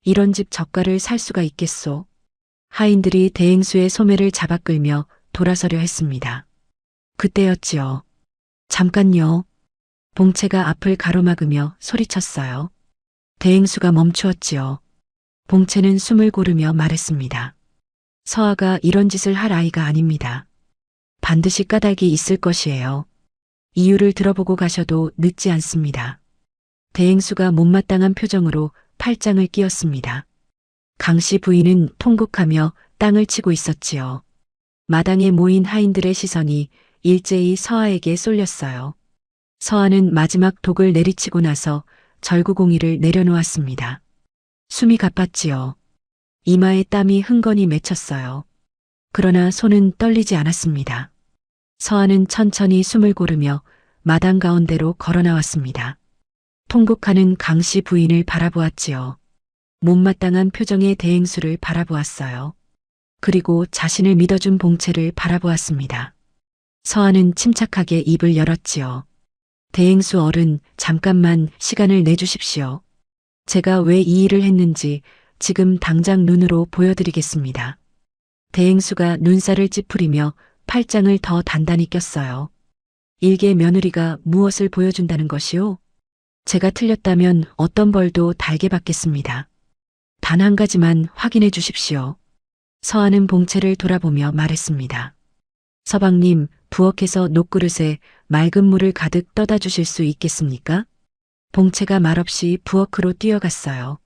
이런 집 젓갈을 살 수가 있겠소. 하인들이 대행수의 소매를 잡아 끌며 돌아서려 했습니다. 그때였지요. 잠깐요. 봉채가 앞을 가로막으며 소리쳤어요. 대행수가 멈추었지요. 봉채는 숨을 고르며 말했습니다. 서아가 이런 짓을 할 아이가 아닙니다. 반드시 까닭이 있을 것이에요. 이유를 들어보고 가셔도 늦지 않습니다. 대행수가 못마땅한 표정으로 팔짱을 끼웠습니다. 강씨 부인은 통곡하며 땅을 치고 있었지요. 마당에 모인 하인들의 시선이 일제히 서아에게 쏠렸어요. 서아는 마지막 독을 내리치고 나서 절구공이를 내려놓았습니다. 숨이 가팠지요. 이마에 땀이 흥건히 맺혔어요. 그러나 손은 떨리지 않았습니다. 서아는 천천히 숨을 고르며 마당 가운데로 걸어 나왔습니다. 통곡하는 강씨 부인을 바라보았지요. 못마땅한 표정의 대행수를 바라보았어요. 그리고 자신을 믿어준 봉채를 바라보았습니다. 서아는 침착하게 입을 열었지요. 대행수 어른, 잠깐만 시간을 내주십시오. 제가 왜 이 일을 했는지 지금 당장 눈으로 보여드리겠습니다. 대행수가 눈살을 찌푸리며 팔짱을 더 단단히 꼈어요. 일개 며느리가 무엇을 보여준다는 것이요? 제가 틀렸다면 어떤 벌도 달게 받겠습니다. 단 한 가지만 확인해 주십시오. 서아는 봉채를 돌아보며 말했습니다. 서방님, 부엌에서 녹그릇에 맑은 물을 가득 떠다 주실 수 있겠습니까? 봉채가 말없이 부엌으로 뛰어갔어요.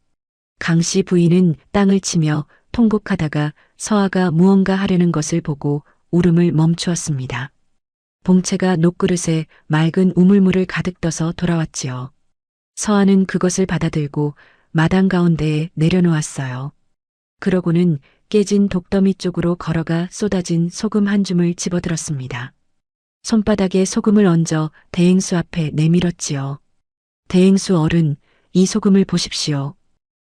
강씨 부인은 땅을 치며 통곡하다가 서아가 무언가 하려는 것을 보고 울음을 멈추었습니다. 봉채가 녹그릇에 맑은 우물물을 가득 떠서 돌아왔지요. 서아는 그것을 받아들고 마당 가운데에 내려놓았어요. 그러고는 깨진 독더미 쪽으로 걸어가 쏟아진 소금 한 줌을 집어들었습니다. 손바닥에 소금을 얹어 대행수 앞에 내밀었지요. 대행수 어른, 이 소금을 보십시오.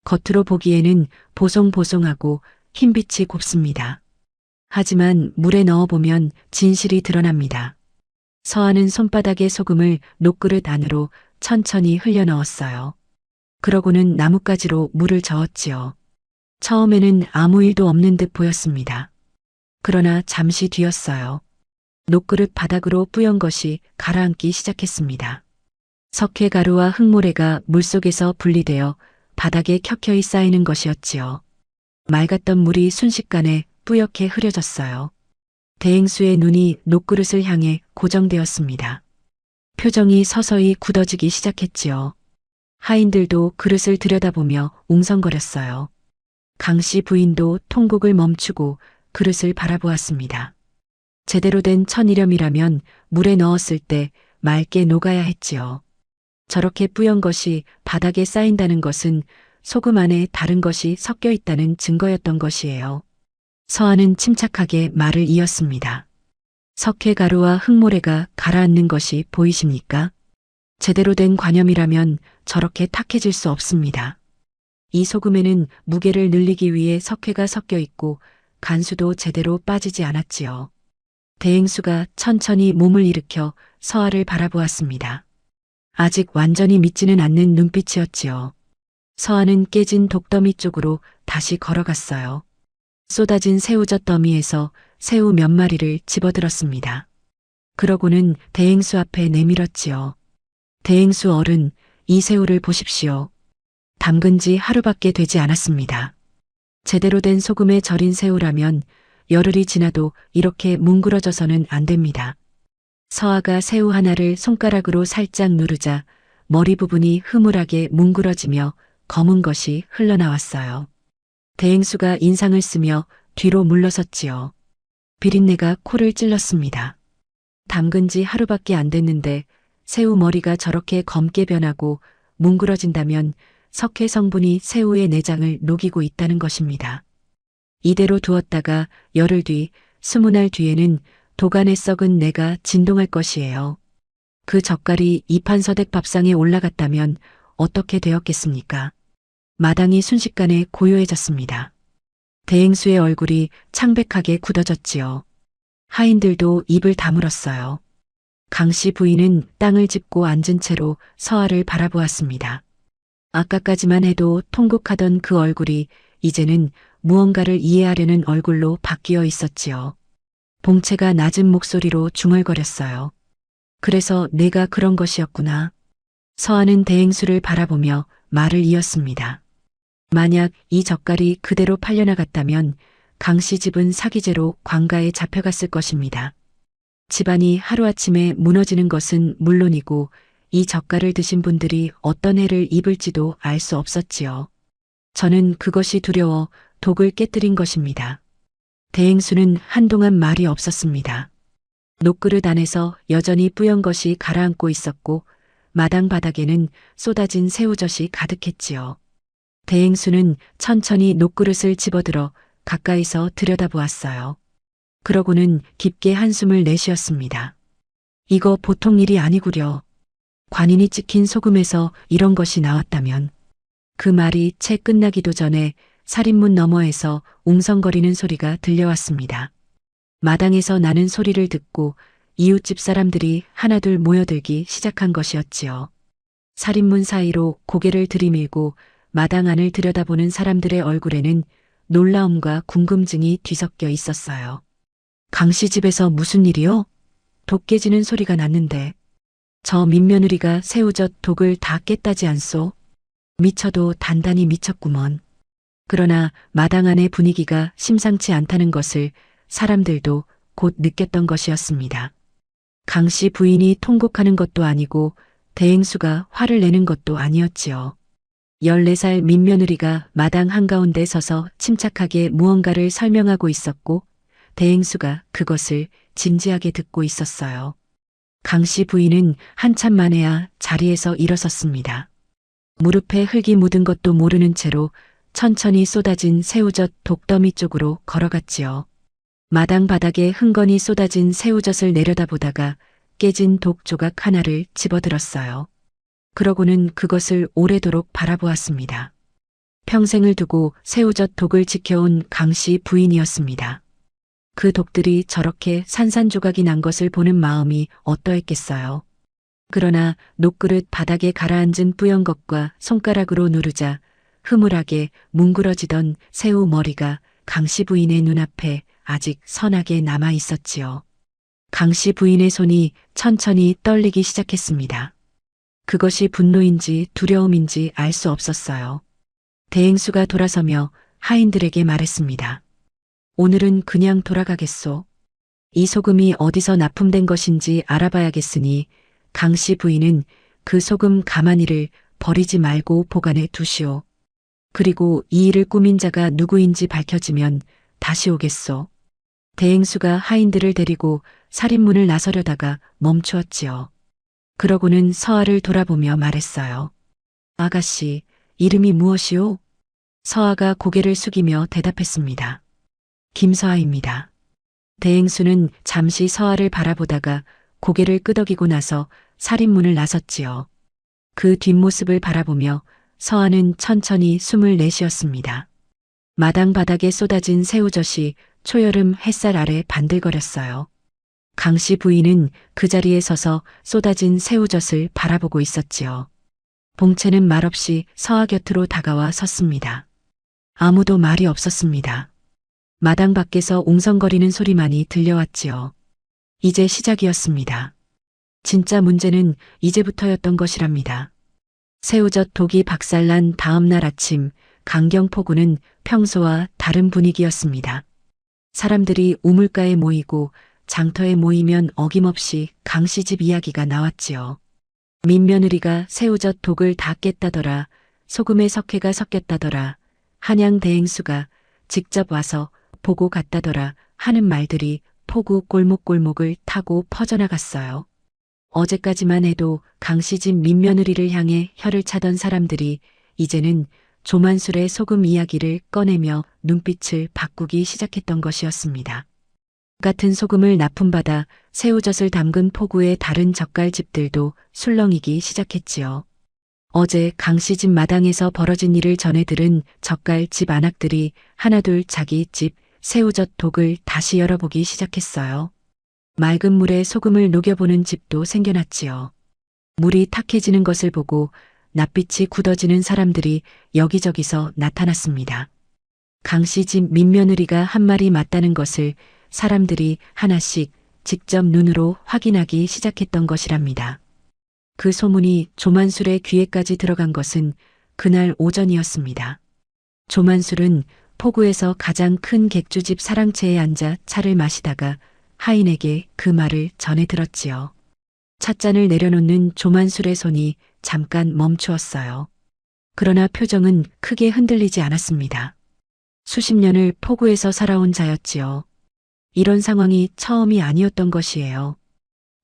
겉으로 보기에는 보송보송하고 흰빛이 곱습니다. 하지만 물에 넣어보면 진실이 드러납니다. 서아는 손바닥에 소금을 녹그릇 안으로 천천히 흘려 넣었어요. 그러고는 나뭇가지로 물을 저었지요. 처음에는 아무 일도 없는 듯 보였습니다. 그러나 잠시 뒤였어요. 녹그릇 바닥으로 뿌연 것이 가라앉기 시작했습니다. 석회가루와 흙모래가 물속에서 분리되어 바닥에 켜켜이 쌓이는 것이었지요. 맑았던 물이 순식간에 뿌옇게 흐려졌어요. 대행수의 눈이 녹그릇을 향해 고정되었습니다. 표정이 서서히 굳어지기 시작했지요. 하인들도 그릇을 들여다보며 웅성거렸어요. 강씨 부인도 통곡을 멈추고 그릇을 바라보았습니다. 제대로 된 천일염이라면 물에 넣었을 때 맑게 녹아야 했지요. 저렇게 뿌연 것이 바닥에 쌓인다는 것은 소금 안에 다른 것이 섞여 있다는 증거였던 것이에요. 서아는 침착하게 말을 이었습니다. 석회가루와 흙모래가 가라앉는 것이 보이십니까? 제대로 된 관염이라면 저렇게 탁해질 수 없습니다. 이 소금에는 무게를 늘리기 위해 석회가 섞여 있고 간수도 제대로 빠지지 않았지요. 대행수가 천천히 몸을 일으켜 서아를 바라보았습니다. 아직 완전히 믿지는 않는 눈빛이었지요. 서아는 깨진 독더미 쪽으로 다시 걸어갔어요. 쏟아진 새우젓 더미에서 새우 몇 마리를 집어들었습니다. 그러고는 대행수 앞에 내밀었지요. 대행수 어른, 이 새우를 보십시오. 담근 지 하루밖에 되지 않았습니다. 제대로 된 소금에 절인 새우라면 열흘이 지나도 이렇게 뭉그러져서는 안 됩니다. 서아가 새우 하나를 손가락으로 살짝 누르자 머리 부분이 흐물하게 뭉그러지며 검은 것이 흘러나왔어요. 대행수가 인상을 쓰며 뒤로 물러섰지요. 비린내가 코를 찔렀습니다. 담근 지 하루밖에 안 됐는데 새우 머리가 저렇게 검게 변하고 뭉그러진다면 석회 성분이 새우의 내장을 녹이고 있다는 것입니다. 이대로 두었다가 열흘 뒤, 20날 뒤에는 도간에 썩은 내가 진동할 것이에요. 그 젓갈이 이판서댁 밥상에 올라갔다면 어떻게 되었겠습니까? 마당이 순식간에 고요해졌습니다. 대행수의 얼굴이 창백하게 굳어졌지요. 하인들도 입을 다물었어요. 강씨 부인은 땅을 짚고 앉은 채로 서아를 바라보았습니다. 아까까지만 해도 통곡하던 그 얼굴이 이제는 무언가를 이해하려는 얼굴로 바뀌어 있었지요. 봉채가 낮은 목소리로 중얼거렸어요. 그래서 내가 그런 것이었구나. 서한은 대행수를 바라보며 말을 이었습니다. 만약 이 젓갈이 그대로 팔려나갔다면 강 씨 집은 사기죄로 관가에 잡혀갔을 것입니다. 집안이 하루아침에 무너지는 것은 물론이고 이 젓갈을 드신 분들이 어떤 해를 입을지도 알 수 없었지요. 저는 그것이 두려워 독을 깨뜨린 것입니다. 대행수는 한동안 말이 없었습니다. 녹그릇 안에서 여전히 뿌연 것이 가라앉고 있었고 마당 바닥에는 쏟아진 새우젓이 가득했지요. 대행수는 천천히 녹그릇을 집어들어 가까이서 들여다보았어요. 그러고는 깊게 한숨을 내쉬었습니다. 이거 보통 일이 아니구려. 관인이 찍힌 소금에서 이런 것이 나왔다면. 그 말이 채 끝나기도 전에 살인문 너머에서 웅성거리는 소리가 들려왔습니다. 마당에서 나는 소리를 듣고 이웃집 사람들이 하나둘 모여들기 시작한 것이었지요. 살인문 사이로 고개를 들이밀고 마당 안을 들여다보는 사람들의 얼굴에는 놀라움과 궁금증이 뒤섞여 있었어요. 강씨 집에서 무슨 일이요? 독 깨지는 소리가 났는데 저 민며느리가 새우젓 독을 다 깼다지 않소? 미쳐도 단단히 미쳤구먼. 그러나 마당 안의 분위기가 심상치 않다는 것을 사람들도 곧 느꼈던 것이었습니다. 강씨 부인이 통곡하는 것도 아니고 대행수가 화를 내는 것도 아니었지요. 14살 민며느리가 마당 한가운데 서서 침착하게 무언가를 설명하고 있었고 대행수가 그것을 진지하게 듣고 있었어요. 강씨 부인은 한참 만에야 자리에서 일어섰습니다. 무릎에 흙이 묻은 것도 모르는 채로 천천히 쏟아진 새우젓 독더미 쪽으로 걸어갔지요. 마당 바닥에 흥건히 쏟아진 새우젓을 내려다보다가 깨진 독 조각 하나를 집어들었어요. 그러고는 그것을 오래도록 바라보았습니다. 평생을 두고 새우젓 독을 지켜온 강씨 부인이었습니다. 그 독들이 저렇게 산산조각이 난 것을 보는 마음이 어떠했겠어요. 그러나 녹그릇 바닥에 가라앉은 뿌연 것과 손가락으로 누르자 흐물하게 뭉그러지던 새우 머리가 강씨 부인의 눈앞에 아직 선하게 남아 있었지요. 강씨 부인의 손이 천천히 떨리기 시작했습니다. 그것이 분노인지 두려움인지 알 수 없었어요. 대행수가 돌아서며 하인들에게 말했습니다. 오늘은 그냥 돌아가겠소. 이 소금이 어디서 납품된 것인지 알아봐야겠으니 강씨 부인은 그 소금 가마니를 버리지 말고 보관해 두시오. 그리고 이 일을 꾸민 자가 누구인지 밝혀지면 다시 오겠소. 대행수가 하인들을 데리고 살인문을 나서려다가 멈추었지요. 그러고는 서아를 돌아보며 말했어요. 아가씨, 이름이 무엇이오? 서아가 고개를 숙이며 대답했습니다. 김서아입니다. 대행수는 잠시 서아를 바라보다가 고개를 끄덕이고 나서 살인문을 나섰지요. 그 뒷모습을 바라보며 서아는 천천히 숨을 내쉬었습니다. 마당 바닥에 쏟아진 새우젓이 초여름 햇살 아래 반들거렸어요. 강씨 부인은 그 자리에 서서 쏟아진 새우젓을 바라보고 있었지요. 봉채는 말없이 서아 곁으로 다가와 섰습니다. 아무도 말이 없었습니다. 마당 밖에서 웅성거리는 소리만이 들려왔지요. 이제 시작이었습니다. 진짜 문제는 이제부터였던 것이랍니다. 새우젓 독이 박살난 다음 날 아침 강경포구는 평소와 다른 분위기였습니다. 사람들이 우물가에 모이고 장터에 모이면 어김없이 강씨 집 이야기가 나왔지요. 민며느리가 새우젓 독을 다 깼다더라. 소금에 석회가 섞였다더라. 한양 대행수가 직접 와서 보고 갔다더라 하는 말들이 포구 골목골목을 타고 퍼져나갔어요. 어제까지만 해도 강씨 집 민며느리를 향해 혀를 차던 사람들이 이제는 조만술의 소금 이야기를 꺼내며 눈빛을 바꾸기 시작했던 것이었습니다. 같은 소금을 납품받아 새우젓을 담근 포구의 다른 젓갈집들도 술렁이기 시작했지요. 어제 강씨 집 마당에서 벌어진 일을 전해 들은 젓갈집 안악들이 하나둘 자기 집 새우젓 독을 다시 열어보기 시작했어요. 맑은 물에 소금을 녹여보는 집도 생겨났지요. 물이 탁해지는 것을 보고 낯빛이 굳어지는 사람들이 여기저기서 나타났습니다. 강씨 집 민며느리가 한 말이 맞다는 것을 사람들이 하나씩 직접 눈으로 확인하기 시작했던 것이랍니다. 그 소문이 조만술의 귀에까지 들어간 것은 그날 오전이었습니다. 조만술은 포구에서 가장 큰 객주집 사랑채에 앉아 차를 마시다가 하인에게 그 말을 전해 들었지요. 찻잔을 내려놓는 조만술의 손이 잠깐 멈추었어요. 그러나 표정은 크게 흔들리지 않았습니다. 수십 년을 포구에서 살아온 자였지요. 이런 상황이 처음이 아니었던 것이에요.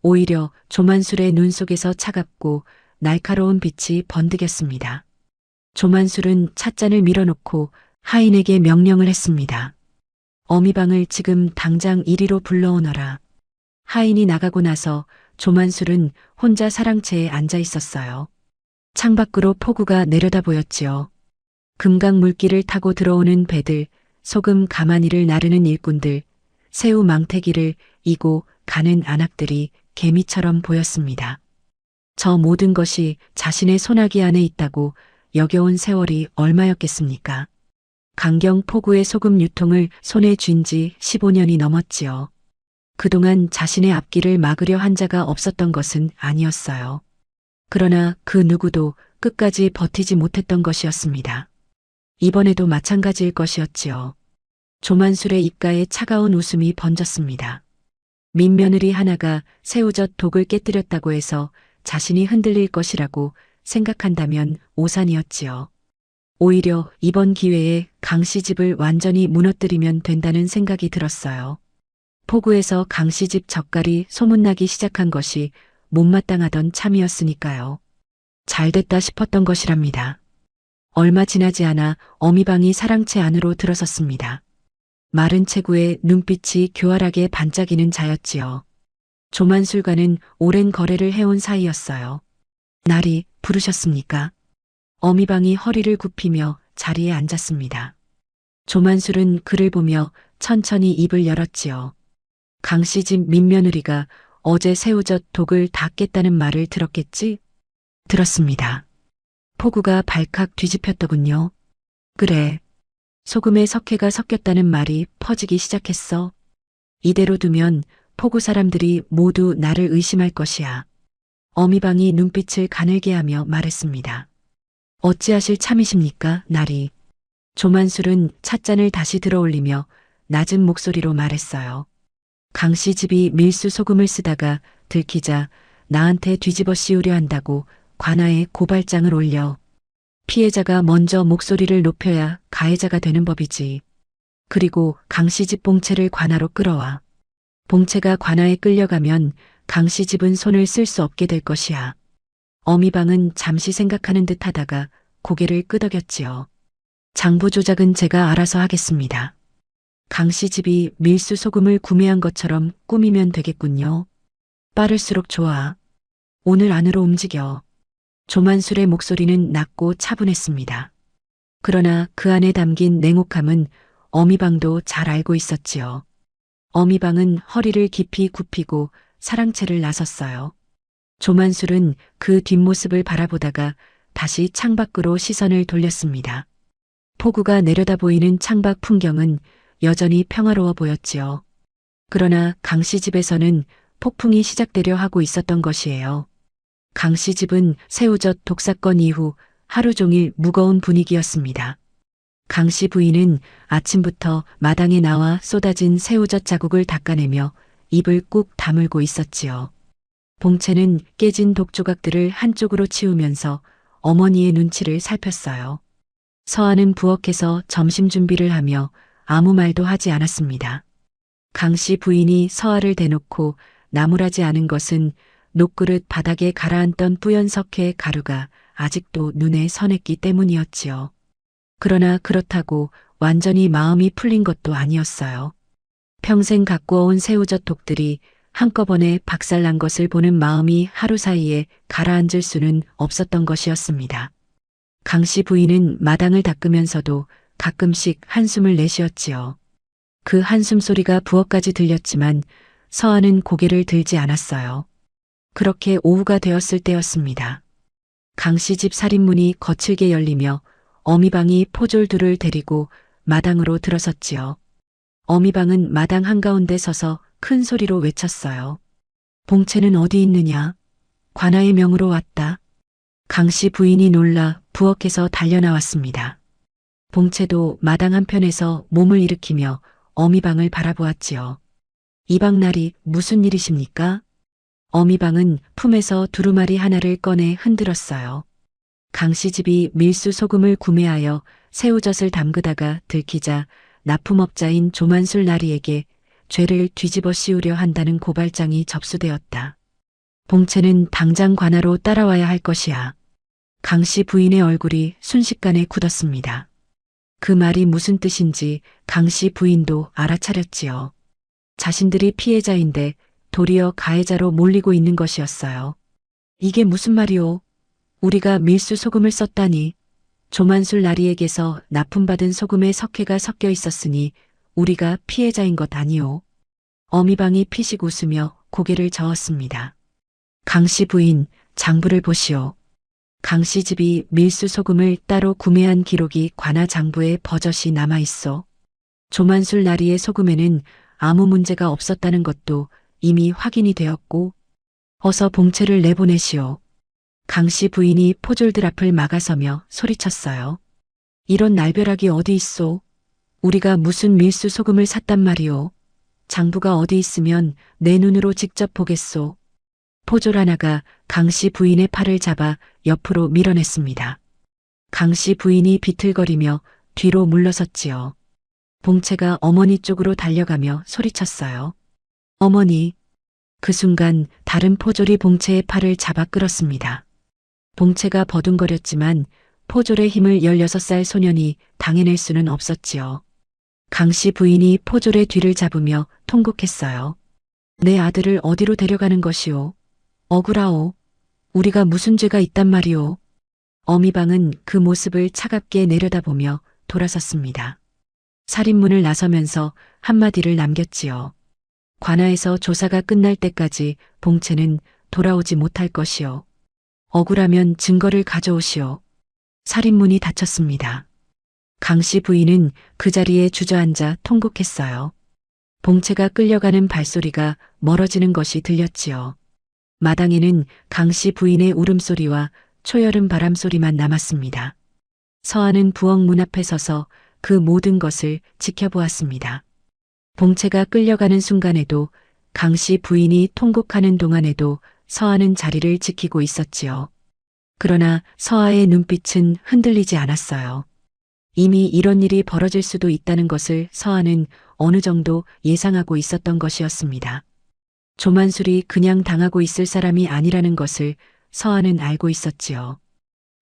오히려 조만술의 눈 속에서 차갑고 날카로운 빛이 번득였습니다. 조만술은 찻잔을 밀어놓고 하인에게 명령을 했습니다. 어미방을 지금 당장 이리로 불러오너라. 하인이 나가고 나서 조만술은 혼자 사랑채에 앉아 있었어요. 창밖으로 포구가 내려다 보였지요. 금강 물길을 타고 들어오는 배들, 소금 가마니를 나르는 일꾼들, 새우 망태기를 이고 가는 안악들이 개미처럼 보였습니다. 저 모든 것이 자신의 소나기 안에 있다고 여겨온 세월이 얼마였겠습니까? 강경 포구의 소금 유통을 손에 쥔 지 15년이 넘었지요. 그동안 자신의 앞길을 막으려 한 자가 없었던 것은 아니었어요. 그러나 그 누구도 끝까지 버티지 못했던 것이었습니다. 이번에도 마찬가지일 것이었지요. 조만술의 입가에 차가운 웃음이 번졌습니다. 민며느리 하나가 새우젓 독을 깨뜨렸다고 해서 자신이 흔들릴 것이라고 생각한다면 오산이었지요. 오히려 이번 기회에 강씨 집을 완전히 무너뜨리면 된다는 생각이 들었어요. 포구에서 강씨 집 젓갈이 소문나기 시작한 것이 못마땅하던 참이었으니까요. 잘됐다 싶었던 것이랍니다. 얼마 지나지 않아 어미방이 사랑채 안으로 들어섰습니다. 마른 체구에 눈빛이 교활하게 반짝이는 자였지요. 조만술과는 오랜 거래를 해온 사이였어요. 날이 부르셨습니까? 어미방이 허리를 굽히며 자리에 앉았습니다. 조만술은 그를 보며 천천히 입을 열었지요. 강씨 집 민며느리가 어제 새우젓 독을 다 깼다는 말을 들었겠지? 들었습니다. 포구가 발칵 뒤집혔더군요. 그래. 소금에 석회가 섞였다는 말이 퍼지기 시작했어. 이대로 두면 포구 사람들이 모두 나를 의심할 것이야. 어미방이 눈빛을 가늘게 하며 말했습니다. 어찌하실 참이십니까, 나리? 조만술은 찻잔을 다시 들어올리며 낮은 목소리로 말했어요. 강씨 집이 밀수 소금을 쓰다가 들키자 나한테 뒤집어 씌우려 한다고 관아에 고발장을 올려. 피해자가 먼저 목소리를 높여야 가해자가 되는 법이지. 그리고 강씨 집 봉채를 관아로 끌어와. 봉채가 관아에 끌려가면 강씨 집은 손을 쓸 수 없게 될 것이야. 어미방은 잠시 생각하는 듯 하다가 고개를 끄덕였지요. 장부 조작은 제가 알아서 하겠습니다. 강씨 집이 밀수 소금을 구매한 것처럼 꾸미면 되겠군요. 빠를수록 좋아. 오늘 안으로 움직여. 조만술의 목소리는 낮고 차분했습니다. 그러나 그 안에 담긴 냉혹함은 어미방도 잘 알고 있었지요. 어미방은 허리를 깊이 굽히고 사랑채를 나섰어요. 조만술은 그 뒷모습을 바라보다가 다시 창밖으로 시선을 돌렸습니다. 포구가 내려다 보이는 창밖 풍경은 여전히 평화로워 보였지요. 그러나 강씨 집에서는 폭풍이 시작되려 하고 있었던 것이에요. 강씨 집은 새우젓 독사건 이후 하루 종일 무거운 분위기였습니다. 강씨 부인은 아침부터 마당에 나와 쏟아진 새우젓 자국을 닦아내며 입을 꾹 다물고 있었지요. 봉채는 깨진 독조각들을 한쪽으로 치우면서 어머니의 눈치를 살폈어요. 서아는 부엌에서 점심 준비를 하며 아무 말도 하지 않았습니다. 강씨 부인이 서아를 대놓고 나무라지 않은 것은 녹그릇 바닥에 가라앉던 뿌연 석회 가루가 아직도 눈에 선했기 때문이었지요. 그러나 그렇다고 완전히 마음이 풀린 것도 아니었어요. 평생 가꾸어온 새우젓 독들이 한꺼번에 박살난 것을 보는 마음이 하루 사이에 가라앉을 수는 없었던 것이었습니다. 강씨 부인은 마당을 닦으면서도 가끔씩 한숨을 내쉬었지요. 그 한숨 소리가 부엌까지 들렸지만 서아는 고개를 들지 않았어요. 그렇게 오후가 되었을 때였습니다. 강씨 집 살인문이 거칠게 열리며 어미방이 포졸 둘을 데리고 마당으로 들어섰지요. 어미방은 마당 한가운데 서서 큰 소리로 외쳤어요. 봉채는 어디 있느냐? 관아의 명으로 왔다. 강씨 부인이 놀라 부엌에서 달려나왔습니다. 봉채도 마당 한편에서 몸을 일으키며 어미방을 바라보았지요. 이방날이 무슨 일이십니까? 어미방은 품에서 두루마리 하나를 꺼내 흔들었어요. 강씨 집이 밀수 소금을 구매하여 새우젓을 담그다가 들키자 납품업자인 조만술 나리에게 죄를 뒤집어 씌우려 한다는 고발장이 접수되었다. 봉채는 당장 관아로 따라와야 할 것이야. 강씨 부인의 얼굴이 순식간에 굳었습니다. 그 말이 무슨 뜻인지 강씨 부인도 알아차렸지요. 자신들이 피해자인데 도리어 가해자로 몰리고 있는 것이었어요. 이게 무슨 말이오? 우리가 밀수 소금을 썼다니. 조만술 나리에게서 납품받은 소금에 석회가 섞여 있었으니 우리가 피해자인 것 아니오. 어미방이 피식 웃으며 고개를 저었습니다. 강씨 부인, 장부를 보시오. 강씨 집이 밀수 소금을 따로 구매한 기록이 관아 장부에 버젓이 남아있어. 조만술 나리의 소금에는 아무 문제가 없었다는 것도 이미 확인이 되었고, 어서 봉채를 내보내시오. 강씨 부인이 포졸들 앞을 막아서며 소리쳤어요. 이런 날벼락이 어디 있소? 우리가 무슨 밀수 소금을 샀단 말이오. 장부가 어디 있으면 내 눈으로 직접 보겠소. 포졸 하나가 강씨 부인의 팔을 잡아 옆으로 밀어냈습니다. 강씨 부인이 비틀거리며 뒤로 물러섰지요. 봉채가 어머니 쪽으로 달려가며 소리쳤어요. 어머니. 그 순간 다른 포졸이 봉채의 팔을 잡아 끌었습니다. 봉채가 버둥거렸지만 포졸의 힘을 16살 소년이 당해낼 수는 없었지요. 강씨 부인이 포졸의 뒤를 잡으며 통곡했어요. 내 아들을 어디로 데려가는 것이오? 억울하오. 우리가 무슨 죄가 있단 말이오. 어미방은 그 모습을 차갑게 내려다보며 돌아섰습니다. 살인문을 나서면서 한마디를 남겼지요. 관아에서 조사가 끝날 때까지 봉채는 돌아오지 못할 것이오. 억울하면 증거를 가져오시오. 살인문이 닫혔습니다. 강씨 부인은 그 자리에 주저앉아 통곡했어요. 봉채가 끌려가는 발소리가 멀어지는 것이 들렸지요. 마당에는 강씨 부인의 울음소리와 초여름 바람소리만 남았습니다. 서아는 부엌 문 앞에 서서 그 모든 것을 지켜보았습니다. 봉채가 끌려가는 순간에도 강씨 부인이 통곡하는 동안에도 서아는 자리를 지키고 있었지요. 그러나 서아의 눈빛은 흔들리지 않았어요. 이미 이런 일이 벌어질 수도 있다는 것을 서아는 어느 정도 예상하고 있었던 것이었습니다. 조만술이 그냥 당하고 있을 사람이 아니라는 것을 서아는 알고 있었지요.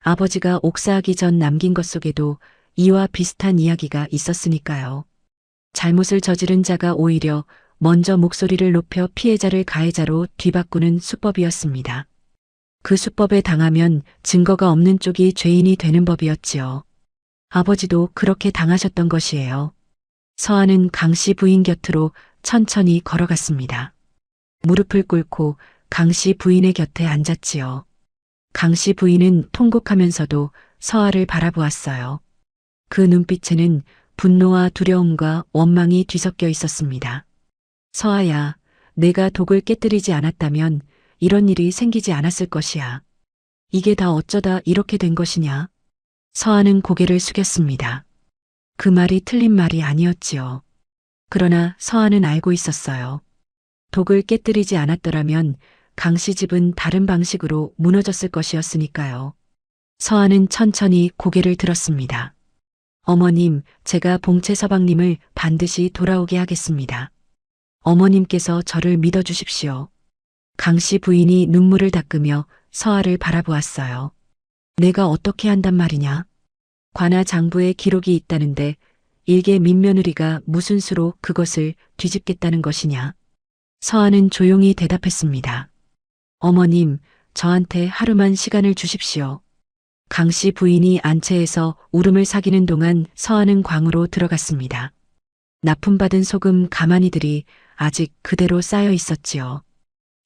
아버지가 옥사하기 전 남긴 것 속에도 이와 비슷한 이야기가 있었으니까요. 잘못을 저지른 자가 오히려 먼저 목소리를 높여 피해자를 가해자로 뒤바꾸는 수법이었습니다. 그 수법에 당하면 증거가 없는 쪽이 죄인이 되는 법이었지요. 아버지도 그렇게 당하셨던 것이에요. 서아는 강씨 부인 곁으로 천천히 걸어갔습니다. 무릎을 꿇고 강씨 부인의 곁에 앉았지요. 강씨 부인은 통곡하면서도 서아를 바라보았어요. 그 눈빛에는 분노와 두려움과 원망이 뒤섞여 있었습니다. 서아야, 내가 독을 깨뜨리지 않았다면 이런 일이 생기지 않았을 것이야. 이게 다 어쩌다 이렇게 된 것이냐? 서아는 고개를 숙였습니다. 그 말이 틀린 말이 아니었지요. 그러나 서아는 알고 있었어요. 독을 깨뜨리지 않았더라면 강씨 집은 다른 방식으로 무너졌을 것이었으니까요. 서아는 천천히 고개를 들었습니다. 어머님, 제가 봉채 서방님을 반드시 돌아오게 하겠습니다. 어머님께서 저를 믿어주십시오. 강씨 부인이 눈물을 닦으며 서아를 바라보았어요. 내가 어떻게 한단 말이냐? 관아 장부에 기록이 있다는데 일개 민며느리가 무슨 수로 그것을 뒤집겠다는 것이냐? 서아는 조용히 대답했습니다. 어머님, 저한테 하루만 시간을 주십시오. 강씨 부인이 안채에서 울음을 사귀는 동안 서아는 광으로 들어갔습니다. 납품받은 소금 가마니들이 아직 그대로 쌓여 있었지요.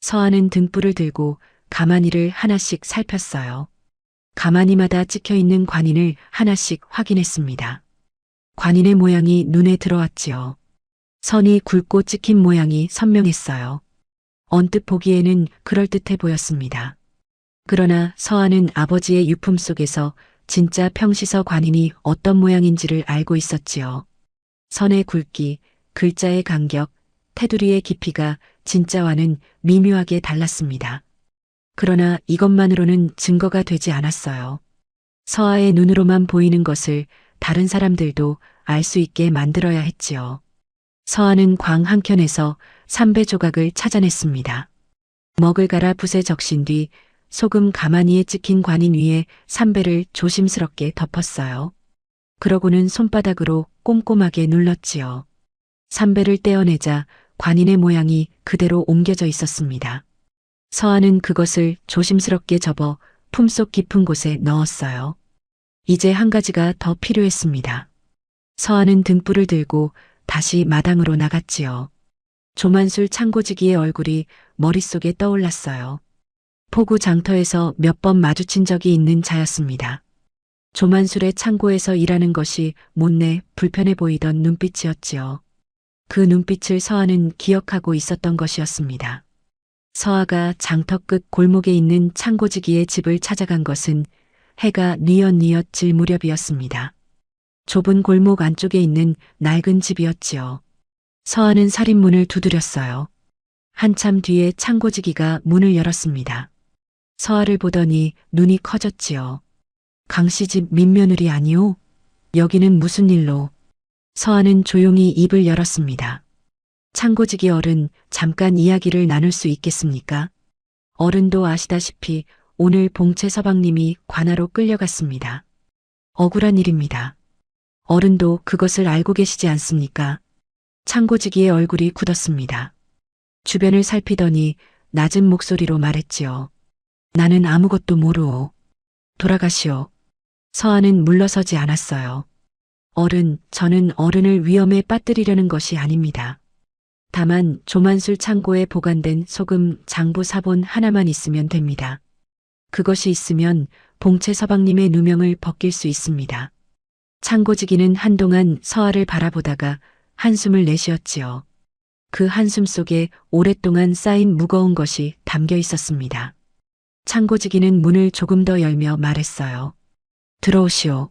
서아는 등불을 들고 가마니를 하나씩 살폈어요. 가마니마다 찍혀있는 관인을 하나씩 확인했습니다. 관인의 모양이 눈에 들어왔지요. 선이 굵고 찍힌 모양이 선명했어요. 언뜻 보기에는 그럴듯해 보였습니다. 그러나 서아는 아버지의 유품 속에서 진짜 평시서 관인이 어떤 모양인지를 알고 있었지요. 선의 굵기, 글자의 간격, 테두리의 깊이가 진짜와는 미묘하게 달랐습니다. 그러나 이것만으로는 증거가 되지 않았어요. 서아의 눈으로만 보이는 것을 다른 사람들도 알 수 있게 만들어야 했지요. 서아는 광 한켠에서 삼배 조각을 찾아냈습니다. 먹을 갈아 붓에 적신 뒤 소금 가마니에 찍힌 관인 위에 삼배를 조심스럽게 덮었어요. 그러고는 손바닥으로 꼼꼼하게 눌렀지요. 삼배를 떼어내자 관인의 모양이 그대로 옮겨져 있었습니다. 서아는 그것을 조심스럽게 접어 품속 깊은 곳에 넣었어요. 이제 한 가지가 더 필요했습니다. 서아는 등불을 들고 다시 마당으로 나갔지요. 조만술 창고지기의 얼굴이 머릿속에 떠올랐어요. 포구 장터에서 몇 번 마주친 적이 있는 자였습니다. 조만술의 창고에서 일하는 것이 못내 불편해 보이던 눈빛이었지요. 그 눈빛을 서아는 기억하고 있었던 것이었습니다. 서아가 장터 끝 골목에 있는 창고지기의 집을 찾아간 것은 해가 뉘엿뉘엿 질 무렵이었습니다. 좁은 골목 안쪽에 있는 낡은 집이었지요. 서아는 살인문을 두드렸어요. 한참 뒤에 창고지기가 문을 열었습니다. 서아를 보더니 눈이 커졌지요. 강씨 집 민며느리 아니오? 여기는 무슨 일로? 서아는 조용히 입을 열었습니다. 창고지기 어른, 잠깐 이야기를 나눌 수 있겠습니까? 어른도 아시다시피 오늘 봉채 서방님이 관하로 끌려갔습니다. 억울한 일입니다. 어른도 그것을 알고 계시지 않습니까? 창고지기의 얼굴이 굳었습니다. 주변을 살피더니 낮은 목소리로 말했지요. 나는 아무것도 모르오. 돌아가시오. 서아는 물러서지 않았어요. 어른, 저는 어른을 위험에 빠뜨리려는 것이 아닙니다. 다만 조만술 창고에 보관된 소금 장부 사본 하나만 있으면 됩니다. 그것이 있으면 봉채 서방님의 누명을 벗길 수 있습니다. 창고지기는 한동안 서아를 바라보다가 한숨을 내쉬었지요. 그 한숨 속에 오랫동안 쌓인 무거운 것이 담겨 있었습니다. 창고지기는 문을 조금 더 열며 말했어요. 들어오시오.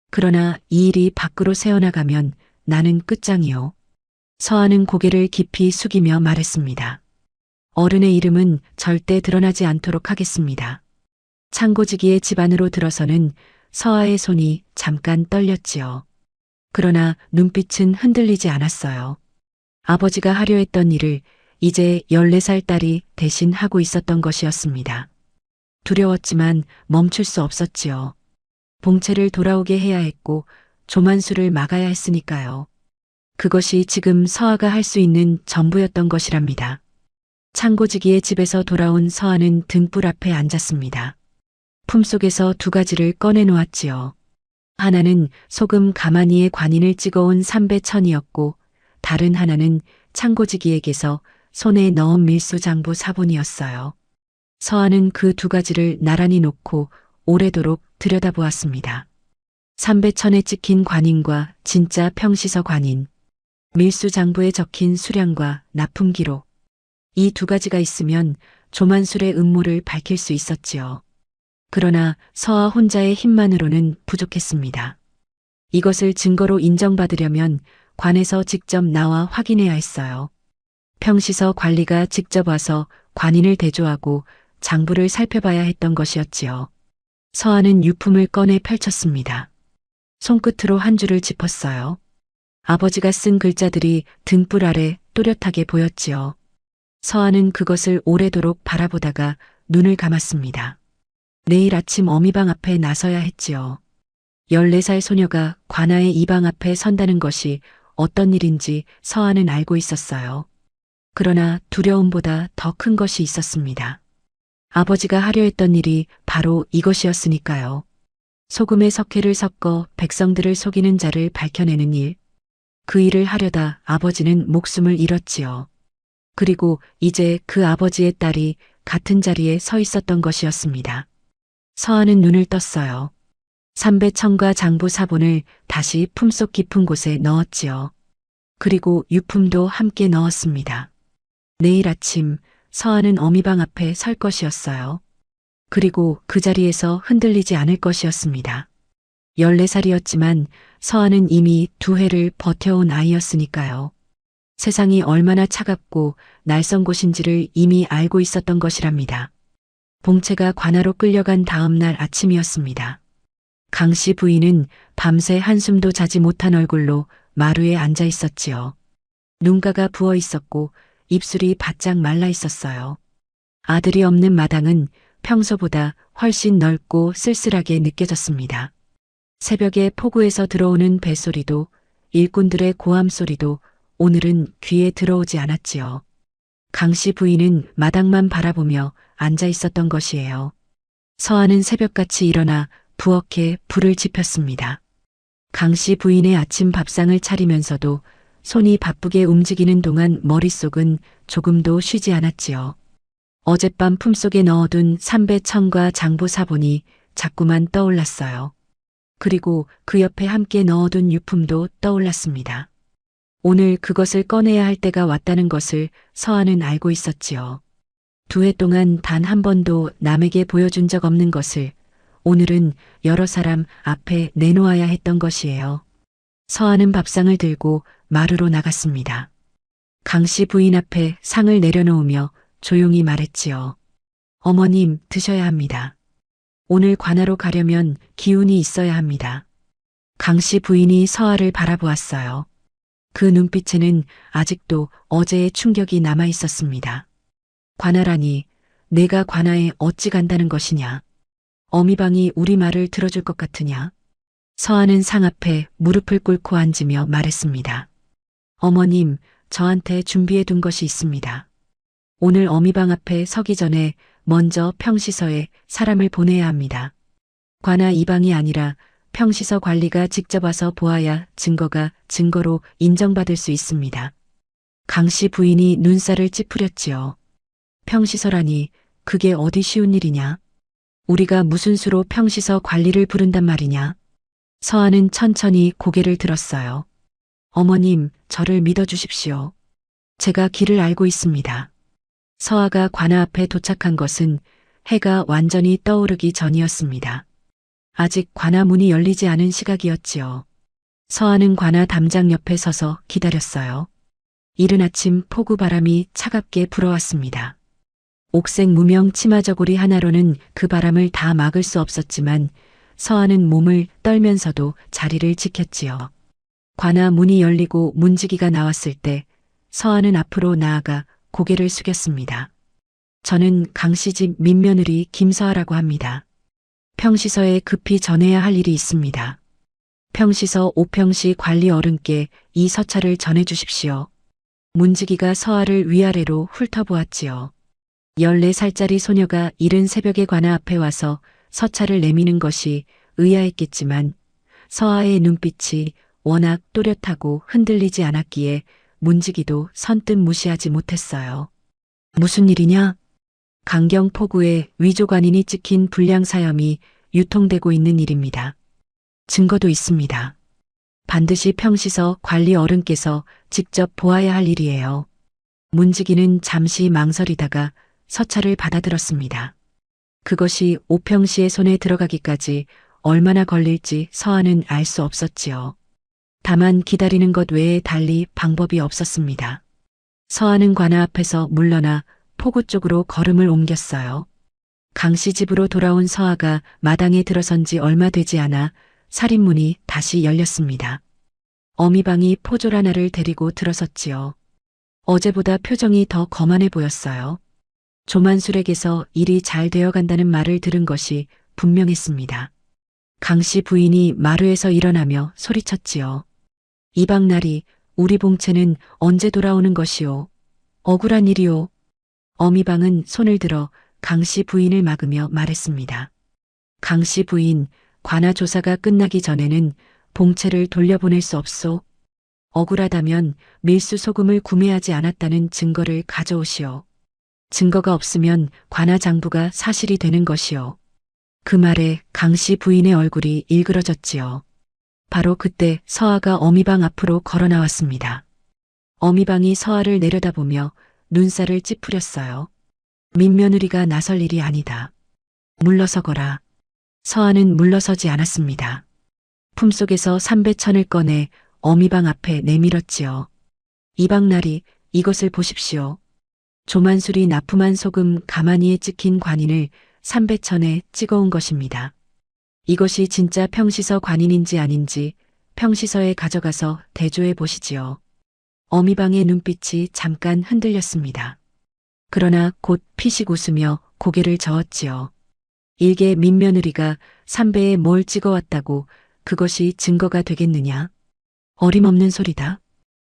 그러나 이 일이 밖으로 새어나가면 나는 끝장이오. 서아는 고개를 깊이 숙이며 말했습니다. 어른의 이름은 절대 드러나지 않도록 하겠습니다. 창고지기의 집 안으로 들어서는 서아의 손이 잠깐 떨렸지요. 그러나 눈빛은 흔들리지 않았어요. 아버지가 하려 했던 일을 이제 14살 딸이 대신 하고 있었던 것이었습니다. 두려웠지만 멈출 수 없었지요. 봉채를 돌아오게 해야 했고 조만수를 막아야 했으니까요. 그것이 지금 서아가 할 수 있는 전부였던 것이랍니다. 창고지기의 집에서 돌아온 서아는 등불 앞에 앉았습니다. 품속에서 두 가지를 꺼내 놓았지요. 하나는 소금 가마니에 관인을 찍어온 삼배천이었고 다른 하나는 창고지기에게서 손에 넣은 밀수장부 사본이었어요. 서아는 그 두 가지를 나란히 놓고 오래도록 들여다보았습니다. 삼배천에 찍힌 관인과 진짜 평시서 관인, 밀수장부에 적힌 수량과 납품 기록. 이 두 가지가 있으면 조만술의 음모를 밝힐 수 있었지요. 그러나 서아 혼자의 힘만으로는 부족했습니다. 이것을 증거로 인정받으려면 관에서 직접 나와 확인해야 했어요. 평시서 관리가 직접 와서 관인을 대조하고 장부를 살펴봐야 했던 것이었지요. 서아는 유품을 꺼내 펼쳤습니다. 손끝으로 한 줄을 짚었어요. 아버지가 쓴 글자들이 등불 아래 또렷하게 보였지요. 서아는 그것을 오래도록 바라보다가 눈을 감았습니다. 내일 아침 어미방 앞에 나서야 했지요. 14살 소녀가 관아의 이 방 앞에 선다는 것이 어떤 일인지 서아는 알고 있었어요. 그러나 두려움보다 더 큰 것이 있었습니다. 아버지가 하려 했던 일이 바로 이것이었으니까요. 소금에 석회를 섞어 백성들을 속이는 자를 밝혀내는 일. 그 일을 하려다 아버지는 목숨을 잃었지요. 그리고 이제 그 아버지의 딸이 같은 자리에 서 있었던 것이었습니다. 서아는 눈을 떴어요. 삼배천과 장부 사본을 다시 품속 깊은 곳에 넣었지요. 그리고 유품도 함께 넣었습니다. 내일 아침 서아는 어미방 앞에 설 것이었어요. 그리고 그 자리에서 흔들리지 않을 것이었습니다. 14살이었지만 서아는 이미 2회를 버텨온 아이였으니까요. 세상이 얼마나 차갑고 낯선 곳인지를 이미 알고 있었던 것이랍니다. 봉채가 관아로 끌려간 다음 날 아침이었습니다. 강 씨 부인은 밤새 한숨도 자지 못한 얼굴로 마루에 앉아 있었지요. 눈가가 부어 있었고 입술이 바짝 말라 있었어요. 아들이 없는 마당은 평소보다 훨씬 넓고 쓸쓸하게 느껴졌습니다. 새벽에 포구에서 들어오는 뱃소리도 일꾼들의 고함 소리도 오늘은 귀에 들어오지 않았지요. 강 씨 부인은 마당만 바라보며 앉아 있었던 것이에요. 서아는 새벽같이 일어나 부엌에 불을 지폈습니다. 강 씨 부인의 아침 밥상을 차리면서도 손이 바쁘게 움직이는 동안 머릿속은 조금도 쉬지 않았지요. 어젯밤 품속에 넣어둔 삼배청과 장보사본이 자꾸만 떠올랐어요. 그리고 그 옆에 함께 넣어둔 유품도 떠올랐습니다. 오늘 그것을 꺼내야 할 때가 왔다는 것을 서아는 알고 있었지요. 2해 동안 단 한 번도 남에게 보여준 적 없는 것을 오늘은 여러 사람 앞에 내놓아야 했던 것이에요. 서아는 밥상을 들고 마루로 나갔습니다. 강 씨 부인 앞에 상을 내려놓으며 조용히 말했지요. 어머님, 드셔야 합니다. 오늘 관아로 가려면 기운이 있어야 합니다. 강 씨 부인이 서아를 바라보았어요. 그 눈빛에는 아직도 어제의 충격이 남아 있었습니다. 관아라니, 내가 관아에 어찌 간다는 것이냐? 어미방이 우리 말을 들어줄 것 같으냐? 서아는 상 앞에 무릎을 꿇고 앉으며 말했습니다. 어머님, 저한테 준비해 둔 것이 있습니다. 오늘 어미방 앞에 서기 전에 먼저 평시서에 사람을 보내야 합니다. 관아 이방이 아니라 평시서 관리가 직접 와서 보아야 증거가 증거로 인정받을 수 있습니다. 강 씨 부인이 눈살을 찌푸렸지요. 평시서라니 그게 어디 쉬운 일이냐? 우리가 무슨 수로 평시서 관리를 부른단 말이냐? 서아는 천천히 고개를 들었어요. 어머님, 저를 믿어주십시오. 제가 길을 알고 있습니다. 서아가 관아 앞에 도착한 것은 해가 완전히 떠오르기 전이었습니다. 아직 관아 문이 열리지 않은 시각이었지요. 서아는 관아 담장 옆에 서서 기다렸어요. 이른 아침 폭우 바람이 차갑게 불어왔습니다. 옥색 무명 치마저고리 하나로는 그 바람을 다 막을 수 없었지만 서아는 몸을 떨면서도 자리를 지켰지요. 관아 문이 열리고 문지기가 나왔을 때 서아는 앞으로 나아가 고개를 숙였습니다. 저는 강씨 집 민며느리 김서아라고 합니다. 평시서에 급히 전해야 할 일이 있습니다. 평시서 오평시 관리 어른께 이 서찰을 전해주십시오. 문지기가 서아를 위아래로 훑어보았지요. 14살짜리 소녀가 이른 새벽에 관아 앞에 와서 서찰을 내미는 것이 의아했겠지만 서아의 눈빛이 워낙 또렷하고 흔들리지 않았기에 문지기도 선뜻 무시하지 못했어요. 무슨 일이냐? 강경포구에 위조관인이 찍힌 불량사염이 유통되고 있는 일입니다. 증거도 있습니다. 반드시 평시서 관리 어른께서 직접 보아야 할 일이에요. 문지기는 잠시 망설이다가 서찰을 받아들었습니다. 그것이 오평시의 손에 들어가기까지 얼마나 걸릴지 서아는 알 수 없었지요. 다만 기다리는 것 외에 달리 방법이 없었습니다. 서아는 관아 앞에서 물러나 포구 쪽으로 걸음을 옮겼어요. 강씨 집으로 돌아온 서아가 마당에 들어선 지 얼마 되지 않아 살인문이 다시 열렸습니다. 어미방이 포졸 하나를 데리고 들어섰지요. 어제보다 표정이 더 거만해 보였어요. 조만술에게서 일이 잘 되어간다는 말을 들은 것이 분명했습니다. 강씨 부인이 마루에서 일어나며 소리쳤지요. 이방날이 우리 봉채는 언제 돌아오는 것이오? 억울한 일이오. 어미방은 손을 들어 강씨 부인을 막으며 말했습니다. 강씨 부인, 관아 조사가 끝나기 전에는 봉채를 돌려보낼 수 없소. 억울하다면 밀수 소금을 구매하지 않았다는 증거를 가져오시오. 증거가 없으면 관아 장부가 사실이 되는 것이오. 그 말에 강씨 부인의 얼굴이 일그러졌지요. 바로 그때 서아가 어미방 앞으로 걸어 나왔습니다. 어미방이 서아를 내려다보며 눈살을 찌푸렸어요. 민며느리가 나설 일이 아니다. 물러서거라. 서아는 물러서지 않았습니다. 품속에서 삼배천을 꺼내 어미방 앞에 내밀었지요. 이방나리, 이것을 보십시오. 조만술이 납품한 소금 가마니에 찍힌 관인을 삼배천에 찍어온 것입니다. 이것이 진짜 평시서 관인인지 아닌지 평시서에 가져가서 대조해 보시지요. 어미방의 눈빛이 잠깐 흔들렸습니다. 그러나 곧 피식 웃으며 고개를 저었지요. 일개 민며느리가 삼배에 뭘 찍어왔다고 그것이 증거가 되겠느냐? 어림없는 소리다.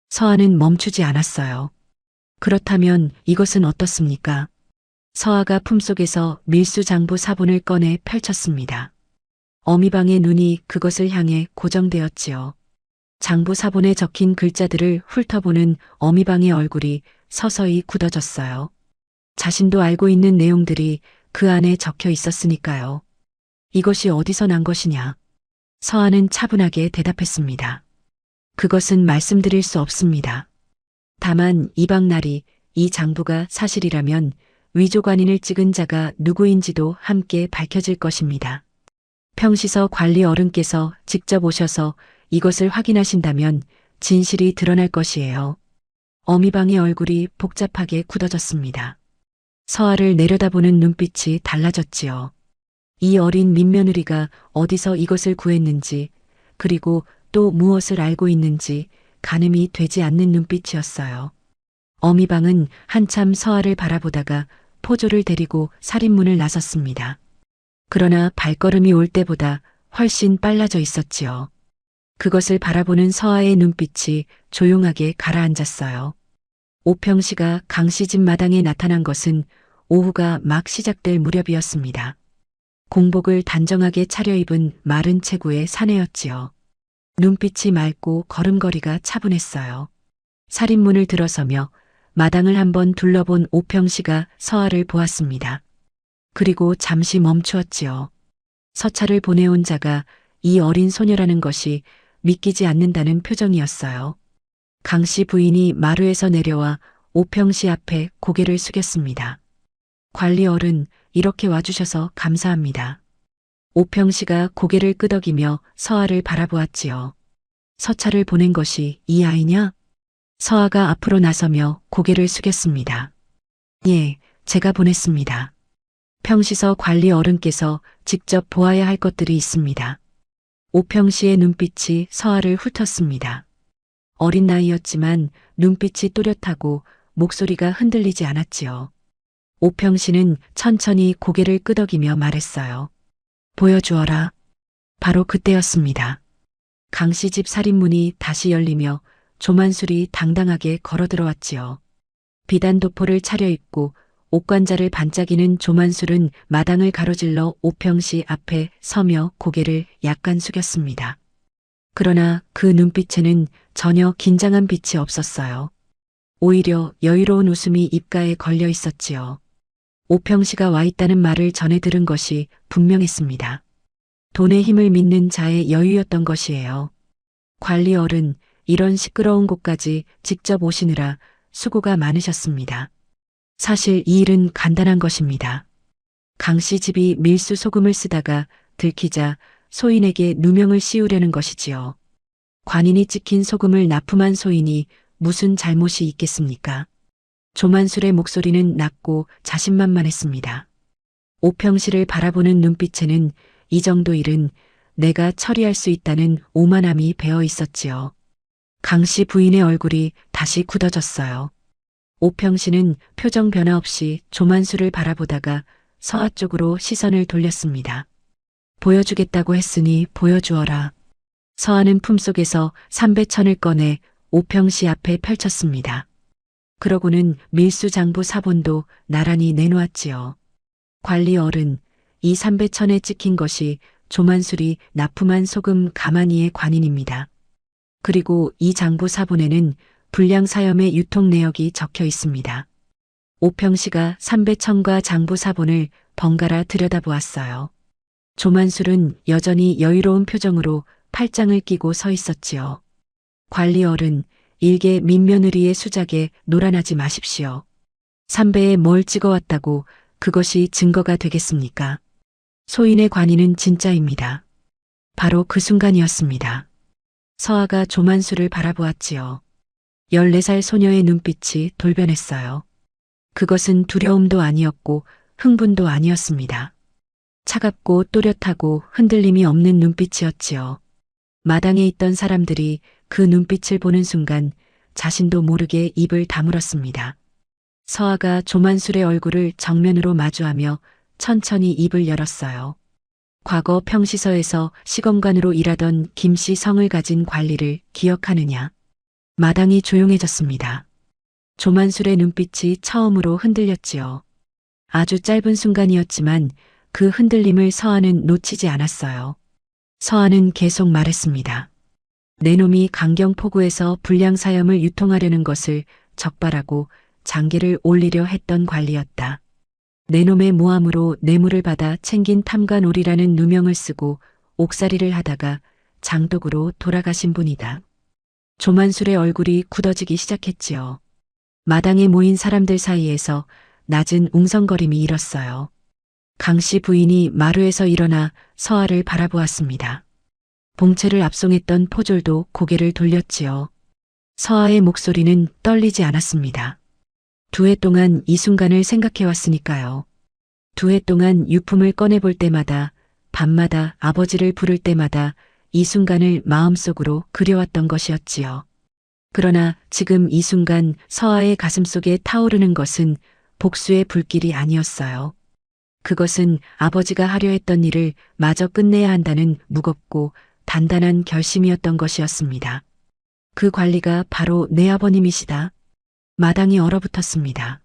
서아는 멈추지 않았어요. 그렇다면 이것은 어떻습니까? 서아가 품속에서 밀수장부 사본을 꺼내 펼쳤습니다. 어미방의 눈이 그것을 향해 고정되었지요. 장부 사본에 적힌 글자들을 훑어보는 어미방의 얼굴이 서서히 굳어졌어요. 자신도 알고 있는 내용들이 그 안에 적혀 있었으니까요. 이것이 어디서 난 것이냐? 서아는 차분하게 대답했습니다. 그것은 말씀드릴 수 없습니다. 다만 이방날이 이 장부가 사실이라면 위조관인을 찍은 자가 누구인지도 함께 밝혀질 것입니다. 평시서 관리 어른께서 직접 오셔서 이것을 확인하신다면 진실이 드러날 것이에요. 어미방의 얼굴이 복잡하게 굳어졌습니다. 서아를 내려다보는 눈빛이 달라졌지요. 이 어린 민며느리가 어디서 이것을 구했는지, 그리고 또 무엇을 알고 있는지 가늠이 되지 않는 눈빛이었어요. 어미방은 한참 서아를 바라보다가 포조를 데리고 살인문을 나섰습니다. 그러나 발걸음이 올 때보다 훨씬 빨라져 있었지요. 그것을 바라보는 서아의 눈빛이 조용하게 가라앉았어요. 오평씨가 강씨 집 마당에 나타난 것은 오후가 막 시작될 무렵이었습니다. 공복을 단정하게 차려입은 마른 체구의 사내였지요. 눈빛이 맑고 걸음걸이가 차분했어요. 살인문을 들어서며 마당을 한번 둘러본 오평씨가 서아를 보았습니다. 그리고 잠시 멈추었지요. 서찰을 보내온 자가 이 어린 소녀라는 것이 믿기지 않는다는 표정이었어요. 강씨 부인이 마루에서 내려와 오평씨 앞에 고개를 숙였습니다. 관리 어른, 이렇게 와주셔서 감사합니다. 오평씨가 고개를 끄덕이며 서아를 바라보았지요. 서찰을 보낸 것이 이 아이냐? 서아가 앞으로 나서며 고개를 숙였습니다. 예, 제가 보냈습니다. 평시서 관리 어른께서 직접 보아야 할 것들이 있습니다. 오평씨의 눈빛이 서아를 훑었습니다. 어린 나이였지만 눈빛이 또렷하고 목소리가 흔들리지 않았지요. 오평씨는 천천히 고개를 끄덕이며 말했어요. 보여주어라. 바로 그때였습니다. 강씨 집 살인문이 다시 열리며 조만술이 당당하게 걸어 들어왔지요. 비단 도포를 차려입고 옷관자를 반짝이는 조만술은 마당을 가로질러 오평씨 앞에 서며 고개를 약간 숙였습니다. 그러나 그 눈빛에는 전혀 긴장한 빛이 없었어요. 오히려 여유로운 웃음이 입가에 걸려 있었지요. 오평씨가 와 있다는 말을 전해 들은 것이 분명했습니다. 돈의 힘을 믿는 자의 여유였던 것이에요. 관리 어른, 이런 시끄러운 곳까지 직접 오시느라 수고가 많으셨습니다. 사실 이 일은 간단한 것입니다. 강씨 집이 밀수 소금을 쓰다가 들키자 소인에게 누명을 씌우려는 것이지요. 관인이 찍힌 소금을 납품한 소인이 무슨 잘못이 있겠습니까? 조만술의 목소리는 낮고 자신만만했습니다. 오평씨를 바라보는 눈빛에는 이 정도 일은 내가 처리할 수 있다는 오만함이 배어 있었지요. 강씨 부인의 얼굴이 다시 굳어졌어요. 오평씨는 표정 변화 없이 조만술을 바라보다가 서아 쪽으로 시선을 돌렸습니다. 보여주겠다고 했으니 보여주어라. 서아는 품속에서 삼배천을 꺼내 오평씨 앞에 펼쳤습니다. 그러고는 밀수장부 사본도 나란히 내놓았지요. 관리 어른, 이 삼배천에 찍힌 것이 조만술이 납품한 소금 가마니의 관인입니다. 그리고 이 장부 사본에는 불량사염의 유통 내역이 적혀 있습니다. 오평씨가 삼배천과 장부 사본을 번갈아 들여다보았어요. 조만술은 여전히 여유로운 표정으로 팔짱을 끼고 서 있었지요. 관리 어른, 일개 민며느리의 수작에 놀아나지 마십시오. 삼배에 뭘 찍어왔다고 그것이 증거가 되겠습니까? 소인의 관의는 진짜입니다. 바로 그 순간이었습니다. 서아가 조만수를 바라보았지요. 14살 소녀의 눈빛이 돌변했어요. 그것은 두려움도 아니었고 흥분도 아니었습니다. 차갑고 또렷하고 흔들림이 없는 눈빛이었지요. 마당에 있던 사람들이 그 눈빛을 보는 순간 자신도 모르게 입을 다물었습니다. 서아가 조만술의 얼굴을 정면으로 마주하며 천천히 입을 열었어요. 과거 평시서에서 시검관으로 일하던 김씨 성을 가진 관리를 기억하느냐? 마당이 조용해졌습니다. 조만술의 눈빛이 처음으로 흔들렸지요. 아주 짧은 순간이었지만 그 흔들림을 서아는 놓치지 않았어요. 서아는 계속 말했습니다. 내 놈이 강경포구에서 불량사염을 유통하려는 것을 적발하고 장계를 올리려 했던 관리였다. 내 놈의 모함으로 뇌물을 받아 챙긴 탐관오리라는 누명을 쓰고 옥살이를 하다가 장독으로 돌아가신 분이다. 조만술의 얼굴이 굳어지기 시작했지요. 마당에 모인 사람들 사이에서 낮은 웅성거림이 일었어요. 강씨 부인이 마루에서 일어나 서아를 바라보았습니다. 봉채를 압송했던 포졸도 고개를 돌렸지요. 서아의 목소리는 떨리지 않았습니다. 2해 동안 이 순간을 생각해왔으니까요. 2해 동안 유품을 꺼내볼 때마다, 밤마다 아버지를 부를 때마다 이 순간을 마음속으로 그려왔던 것이었지요. 그러나 지금 이 순간 서아의 가슴속에 타오르는 것은 복수의 불길이 아니었어요. 그것은 아버지가 하려 했던 일을 마저 끝내야 한다는 무겁고 단단한 결심이었던 것이었습니다. 그 관리가 바로 내 아버님이시다. 마당이 얼어붙었습니다.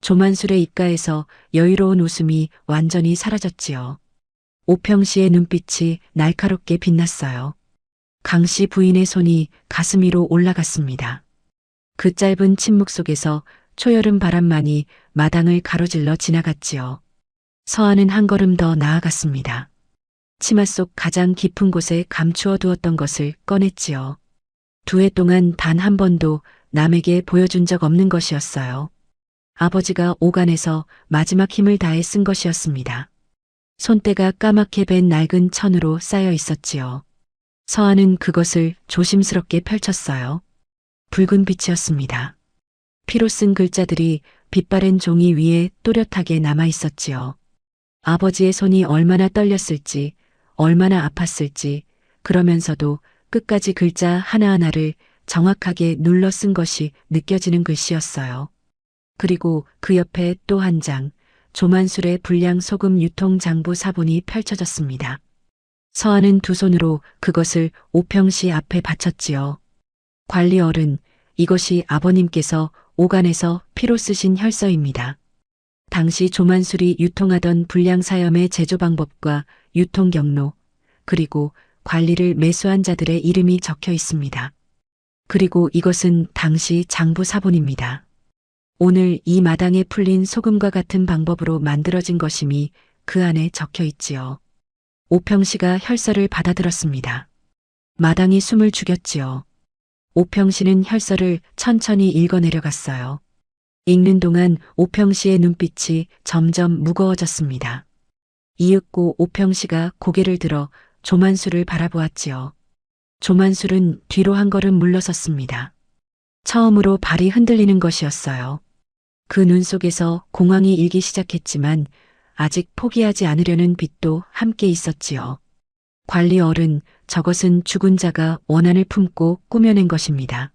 조만술의 입가에서 여유로운 웃음이 완전히 사라졌지요. 오평씨의 눈빛이 날카롭게 빛났어요. 강씨 부인의 손이 가슴 위로 올라갔습니다. 그 짧은 침묵 속에서 초여름 바람만이 마당을 가로질러 지나갔지요. 서아는 한 걸음 더 나아갔습니다. 치마 속 가장 깊은 곳에 감추어 두었던 것을 꺼냈지요. 2해 동안 단 한 번도 남에게 보여준 적 없는 것이었어요. 아버지가 오간에서 마지막 힘을 다해 쓴 것이었습니다. 손때가 까맣게 밴 낡은 천으로 쌓여 있었지요. 서아는 그것을 조심스럽게 펼쳤어요. 붉은 빛이었습니다. 피로 쓴 글자들이 빛바랜 종이 위에 또렷하게 남아 있었지요. 아버지의 손이 얼마나 떨렸을지, 얼마나 아팠을지, 그러면서도 끝까지 글자 하나하나를 정확하게 눌러 쓴 것이 느껴지는 글씨였어요. 그리고 그 옆에 또 한 장, 조만술의 불량 소금 유통 장부 사본이 펼쳐졌습니다. 서아는 2 손으로 그것을 오평씨 앞에 바쳤지요. 관리 어른, 이것이 아버님께서 오간에서 피로 쓰신 혈서입니다. 당시 조만술이 유통하던 불량사염의 제조 방법과 유통 경로, 그리고 관리를 매수한 자들의 이름이 적혀 있습니다. 그리고 이것은 당시 장부 사본입니다. 오늘 이 마당에 풀린 소금과 같은 방법으로 만들어진 것임이 그 안에 적혀 있지요. 오평씨가 혈서를 받아들었습니다. 마당이 숨을 죽였지요. 오평씨는 혈서를 천천히 읽어내려갔어요. 읽는 동안 오평씨의 눈빛이 점점 무거워졌습니다. 이윽고 오평씨가 고개를 들어 조만술을 바라보았지요. 조만술은 뒤로 한 걸음 물러섰습니다. 처음으로 발이 흔들리는 것이었어요. 그 눈 속에서 공황이 일기 시작했지만 아직 포기하지 않으려는 빛도 함께 있었지요. 관리 어른, 저것은 죽은 자가 원한을 품고 꾸며낸 것입니다.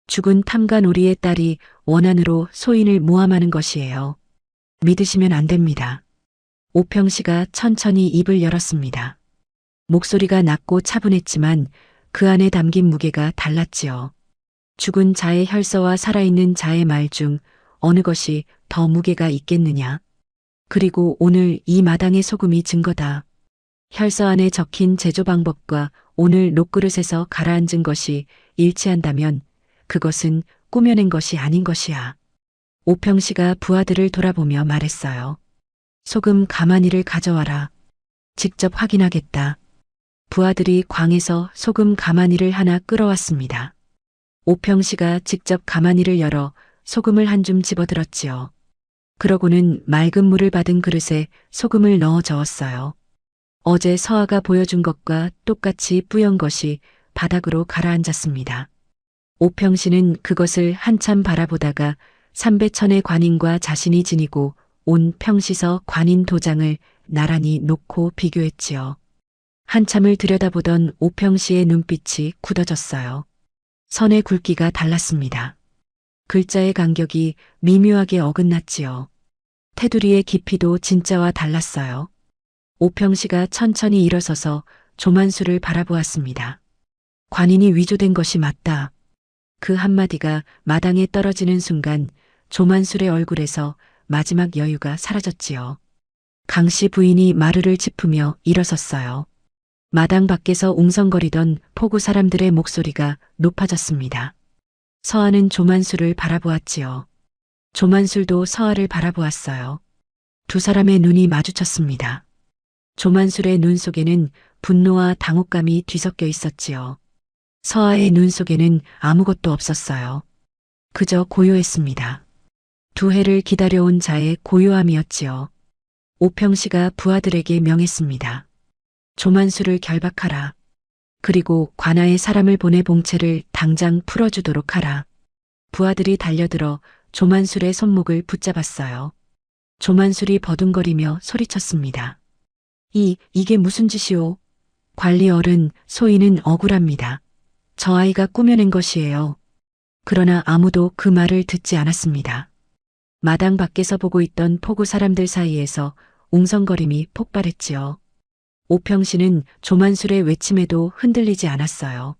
죽은 탐관오리의 딸이 원한으로 소인을 모함하는 것이에요. 믿으시면 안 됩니다. 오평씨가 천천히 입을 열었습니다. 목소리가 낮고 차분했지만 그 안에 담긴 무게가 달랐지요. 죽은 자의 혈서와 살아있는 자의 말 중 어느 것이 더 무게가 있겠느냐. 그리고 오늘 이 마당의 소금이 증거다. 혈서 안에 적힌 제조 방법과 오늘 녹그릇에서 가라앉은 것이 일치한다면 그것은 꾸며낸 것이 아닌 것이야. 오평씨가 부하들을 돌아보며 말했어요. 소금 가마니를 가져와라. 직접 확인하겠다. 부하들이 광에서 소금 가마니를 하나 끌어왔습니다. 오평 씨가 직접 가마니를 열어 소금을 한 줌 집어들었지요. 그러고는 맑은 물을 받은 그릇에 소금을 넣어 저었어요. 어제 서아가 보여준 것과 똑같이 뿌연 것이 바닥으로 가라앉았습니다. 오평 씨는 그것을 한참 바라보다가 삼배천의 관인과 자신이 지니고 온 평시서 관인 도장을 나란히 놓고 비교했지요. 한참을 들여다보던 오평 씨의 눈빛이 굳어졌어요. 선의 굵기가 달랐습니다. 글자의 간격이 미묘하게 어긋났지요. 테두리의 깊이도 진짜와 달랐어요. 오평 씨가 천천히 일어서서 조만수를 바라보았습니다. 관인이 위조된 것이 맞다. 그 한마디가 마당에 떨어지는 순간 조만술의 얼굴에서 마지막 여유가 사라졌지요. 강씨 부인이 마루를 짚으며 일어섰어요. 마당 밖에서 웅성거리던 포구 사람들의 목소리가 높아졌습니다. 서아는 조만술을 바라보았지요. 조만술도 서아를 바라보았어요. 두 사람의 눈이 마주쳤습니다. 조만술의 눈 속에는 분노와 당혹감이 뒤섞여 있었지요. 서아의 눈 속에는 아무것도 없었어요. 그저 고요했습니다. 두 해를 기다려온 자의 고요함이었지요. 오평 씨가 부하들에게 명했습니다. 조만수를 결박하라. 그리고 관아에 사람을 보내 봉채를 당장 풀어주도록 하라. 부하들이 달려들어 조만술의 손목을 붙잡았어요. 조만술이 버둥거리며 소리쳤습니다. 이게 무슨 짓이오? 관리 어른, 소인은 억울합니다. 저 아이가 꾸며낸 것이에요. 그러나 아무도 그 말을 듣지 않았습니다. 마당 밖에서 보고 있던 포구 사람들 사이에서 웅성거림이 폭발했지요. 오평 씨는 조만술의 외침에도 흔들리지 않았어요.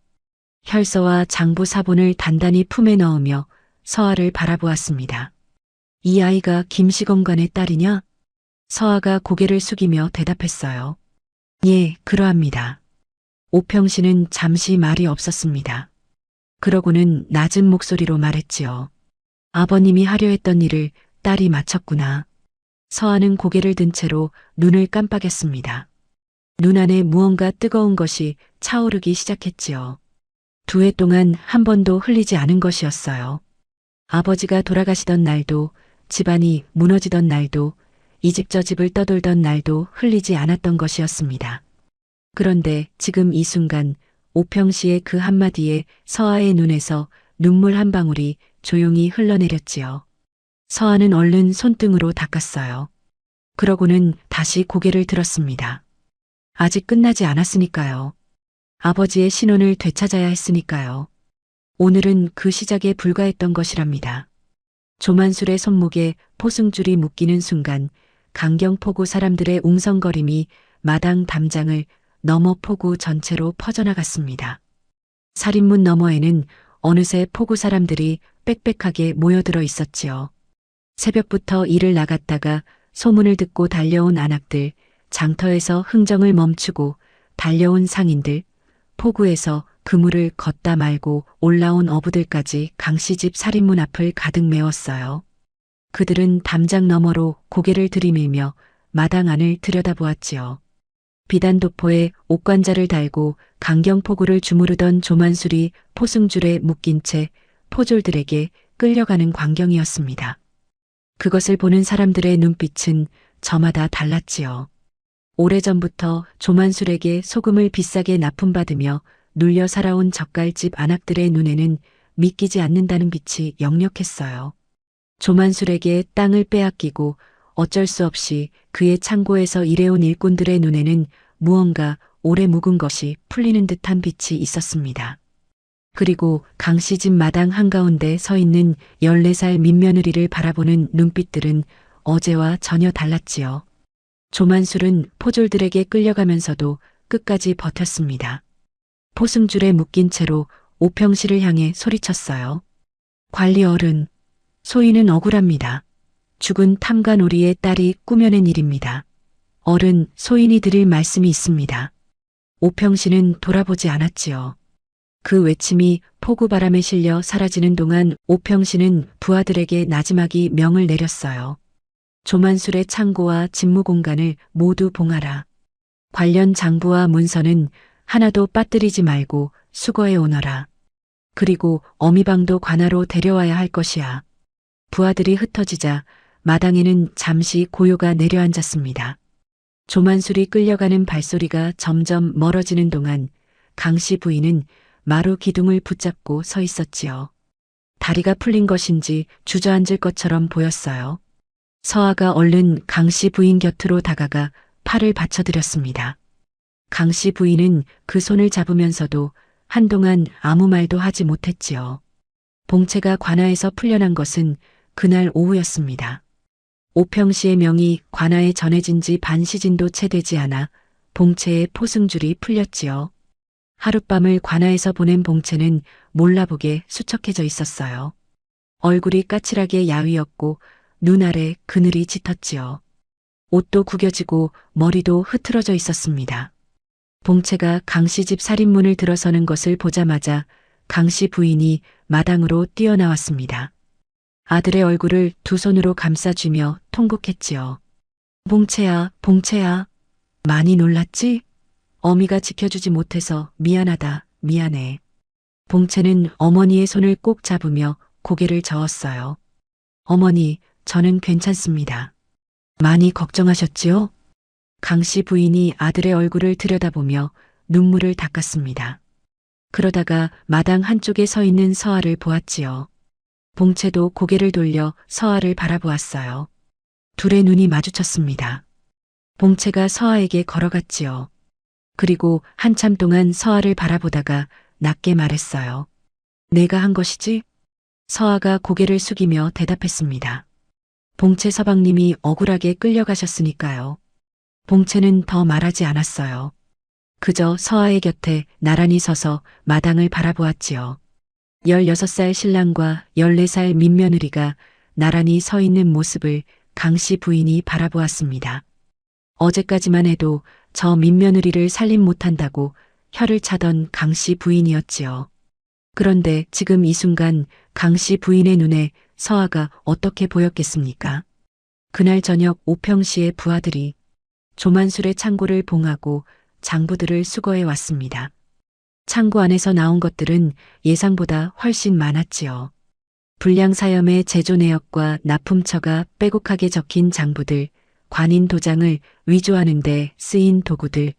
혈서와 장부 사본을 단단히 품에 넣으며 서아를 바라보았습니다. 이 아이가 김시검관의 딸이냐? 서아가 고개를 숙이며 대답했어요. 예, 그러합니다. 오평 씨는 잠시 말이 없었습니다. 그러고는 낮은 목소리로 말했지요. 아버님이 하려 했던 일을 딸이 마쳤구나. 서아는 고개를 든 채로 눈을 깜빡였습니다. 눈 안에 무언가 뜨거운 것이 차오르기 시작했지요. 두 해 동안 한 번도 흘리지 않은 것이었어요. 아버지가 돌아가시던 날도, 집안이 무너지던 날도, 이 집 저 집을 떠돌던 날도 흘리지 않았던 것이었습니다. 그런데 지금 이 순간 오평 씨의 그 한마디에 서아의 눈에서 눈물 한 방울이 조용히 흘러내렸지요. 서아는 얼른 손등으로 닦았어요. 그러고는 다시 고개를 들었습니다. 아직 끝나지 않았으니까요. 아버지의 신혼을 되찾아야 했으니까요. 오늘은 그 시작에 불과했던 것이랍니다. 조만술의 손목에 포승줄이 묶이는 순간 강경포구 사람들의 웅성거림이 마당 담장을 넘어 포구 전체로 퍼져나갔습니다. 살인문 너머에는 어느새 포구 사람들이 빽빽하게 모여들어 있었지요. 새벽부터 일을 나갔다가 소문을 듣고 달려온 안악들, 장터에서 흥정을 멈추고 달려온 상인들, 포구에서 그물을 걷다 말고 올라온 어부들까지 강씨집 살인문 앞을 가득 메웠어요. 그들은 담장 너머로 고개를 들이밀며 마당 안을 들여다보았지요. 비단도포에 옥관자를 달고 강경포구를 주무르던 조만술이 포승줄에 묶인 채 포졸들에게 끌려가는 광경이었습니다. 그것을 보는 사람들의 눈빛은 저마다 달랐지요. 오래전부터 조만술에게 소금을 비싸게 납품받으며 눌려 살아온 젓갈집 안악들의 눈에는 믿기지 않는다는 빛이 역력했어요. 조만술에게 땅을 빼앗기고 어쩔 수 없이 그의 창고에서 일해온 일꾼들의 눈에는 무언가 오래 묵은 것이 풀리는 듯한 빛이 있었습니다. 그리고 강씨집 마당 한가운데 서 있는 14살 민며느리를 바라보는 눈빛들은 어제와 전혀 달랐지요. 조만술은 포졸들에게 끌려가면서도 끝까지 버텼습니다. 포승줄에 묶인 채로 오평 씨를 향해 소리쳤어요. 관리 어른, 소인은 억울합니다. 죽은 탐관오리의 딸이 꾸며낸 일입니다. 어른, 소인이 드릴 말씀이 있습니다. 오평 씨는 돌아보지 않았지요. 그 외침이 포구바람에 실려 사라지는 동안 오평 씨는 부하들에게 나지막이 명을 내렸어요. 조만술의 창고와 집무 공간을 모두 봉하라. 관련 장부와 문서는 하나도 빠뜨리지 말고 수거해 오너라. 그리고 어미방도 관하로 데려와야 할 것이야. 부하들이 흩어지자 마당에는 잠시 고요가 내려앉았습니다. 조만술이 끌려가는 발소리가 점점 멀어지는 동안 강씨 부인은 마루 기둥을 붙잡고 서 있었지요. 다리가 풀린 것인지 주저앉을 것처럼 보였어요. 서아가 얼른 강씨 부인 곁으로 다가가 팔을 받쳐드렸습니다. 강씨 부인은 그 손을 잡으면서도 한동안 아무 말도 하지 못했지요. 봉채가 관아에서 풀려난 것은 그날 오후였습니다. 오평씨의 명이 관아에 전해진 지 반 시즌도 채 되지 않아 봉채의 포승줄이 풀렸지요. 하룻밤을 관아에서 보낸 봉채는 몰라보게 수척해져 있었어요. 얼굴이 까칠하게 야위었고 눈 아래 그늘이 짙었지요. 옷도 구겨지고 머리도 흐트러져 있었습니다. 봉채가 강씨 집 살인문을 들어서는 것을 보자마자 강씨 부인이 마당으로 뛰어나왔습니다. 아들의 얼굴을 두 손으로 감싸주며 통곡했지요. 봉채야, 봉채야. 많이 놀랐지? 어미가 지켜주지 못해서 미안하다, 미안해. 봉채는 어머니의 손을 꼭 잡으며 고개를 저었어요. 어머니, 저는 괜찮습니다. 많이 걱정하셨지요? 강씨 부인이 아들의 얼굴을 들여다보며 눈물을 닦았습니다. 그러다가 마당 한쪽에 서 있는 서아를 보았지요. 봉채도 고개를 돌려 서아를 바라보았어요. 둘의 눈이 마주쳤습니다. 봉채가 서아에게 걸어갔지요. 그리고 한참 동안 서아를 바라보다가 낮게 말했어요. 내가 한 것이지? 서아가 고개를 숙이며 대답했습니다. 봉채 서방님이 억울하게 끌려가셨으니까요. 봉채는 더 말하지 않았어요. 그저 서아의 곁에 나란히 서서 마당을 바라보았지요. 16살 신랑과 14살 민며느리가 나란히 서 있는 모습을 강씨 부인이 바라보았습니다. 어제까지만 해도 저 민며느리를 살림 못한다고 혀를 차던 강씨 부인이었지요. 그런데 지금 이 순간 강씨 부인의 눈에 서아가 어떻게 보였겠습니까? 그날 저녁 오평씨의 부하들이 조만술의 창고를 봉하고 장부들을 수거해 왔습니다. 창고 안에서 나온 것들은 예상보다 훨씬 많았지요. 불량사염의 제조 내역과 납품처가 빼곡하게 적힌 장부들, 관인 도장을 위조하는 데 쓰인 도구들,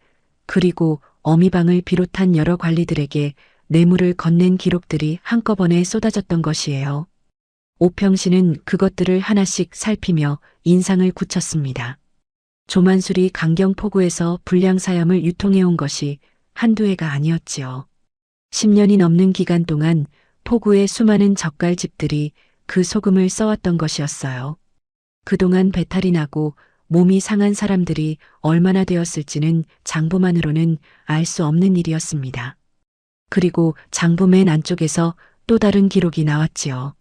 그리고 어미방을 비롯한 여러 관리들에게 뇌물을 건넨 기록들이 한꺼번에 쏟아졌던 것이에요. 오평씨는 그것들을 하나씩 살피며 인상을 굳혔습니다. 조만술이 강경포구에서 불량사염을 유통해온 것이 한두 해가 아니었지요. 10년이 넘는 기간 동안 포구의 수많은 젓갈집들이 그 소금을 써왔던 것이었어요. 그동안 배탈이 나고 몸이 상한 사람들이 얼마나 되었을지는 장부만으로는 알 수 없는 일이었습니다. 그리고 장부 맨 안쪽에서 또 다른 기록이 나왔지요.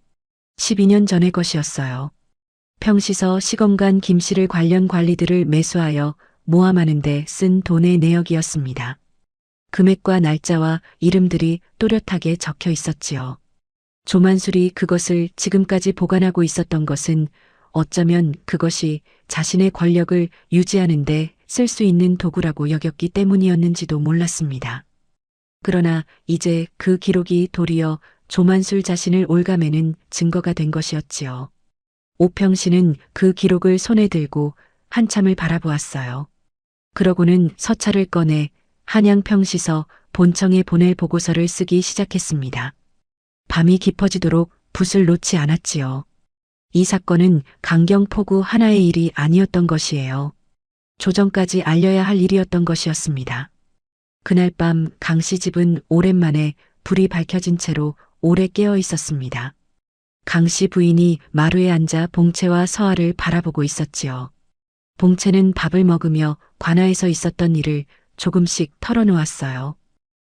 12년 전의 것이었어요. 평시서 시검관 김씨를 관련 관리들을 매수하여 모함하는 데 쓴 돈의 내역이었습니다. 금액과 날짜와 이름들이 또렷하게 적혀 있었지요. 조만술이 그것을 지금까지 보관하고 있었던 것은 어쩌면 그것이 자신의 권력을 유지하는 데 쓸 수 있는 도구라고 여겼기 때문이었는지도 몰랐습니다. 그러나 이제 그 기록이 도리어 조만술 자신을 올가매는 증거가 된 것이었지요. 오평씨는 그 기록을 손에 들고 한참을 바라보았어요. 그러고는 서찰을 꺼내 한양평시서 본청에 보낼 보고서를 쓰기 시작했습니다. 밤이 깊어지도록 붓을 놓지 않았지요. 이 사건은 강경포구 하나의 일이 아니었던 것이에요. 조정까지 알려야 할 일이었던 것이었습니다. 그날 밤 강씨 집은 오랜만에 불이 밝혀진 채로 오래 깨어 있었습니다. 강씨 부인이 마루에 앉아 봉채와 서아를 바라보고 있었지요. 봉채는 밥을 먹으며 관아에서 있었던 일을 조금씩 털어놓았어요.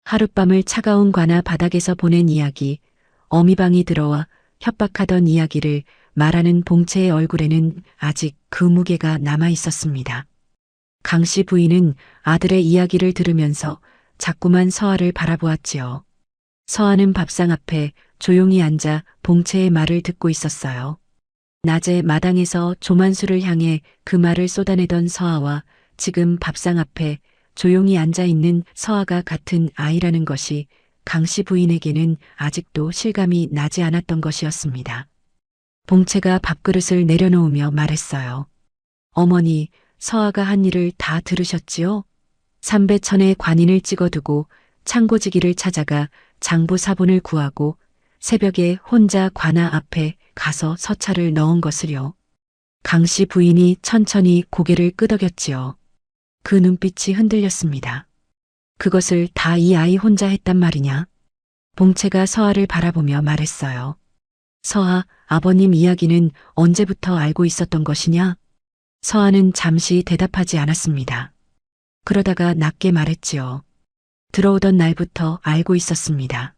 하룻밤을 차가운 관아 바닥에서 보낸 이야기, 어미방이 들어와 협박하던 이야기를 말하는 봉채의 얼굴에는 아직 그 무게가 남아 있었습니다. 강씨 부인은 아들의 이야기를 들으면서 자꾸만 서아를 바라보았지요. 서아는 밥상 앞에 조용히 앉아 봉채의 말을 듣고 있었어요. 낮에 마당에서 조만수를 향해 그 말을 쏟아내던 서아와 지금 밥상 앞에 조용히 앉아 있는 서아가 같은 아이라는 것이 강씨 부인에게는 아직도 실감이 나지 않았던 것이었습니다. 봉채가 밥그릇을 내려놓으며 말했어요. 어머니, 서아가 한 일을 다 들으셨지요? 삼배천에 관인을 찍어두고 창고지기를 찾아가 장부 사본을 구하고 새벽에 혼자 관아 앞에 가서 서찰을 넣은 것을요. 강씨 부인이 천천히 고개를 끄덕였지요. 그 눈빛이 흔들렸습니다. 그것을 다 이 아이 혼자 했단 말이냐? 봉채가 서아를 바라보며 말했어요. 서아, 아버님 이야기는 언제부터 알고 있었던 것이냐? 서아는 잠시 대답하지 않았습니다. 그러다가 낮게 말했지요. 들어오던 날부터 알고 있었습니다.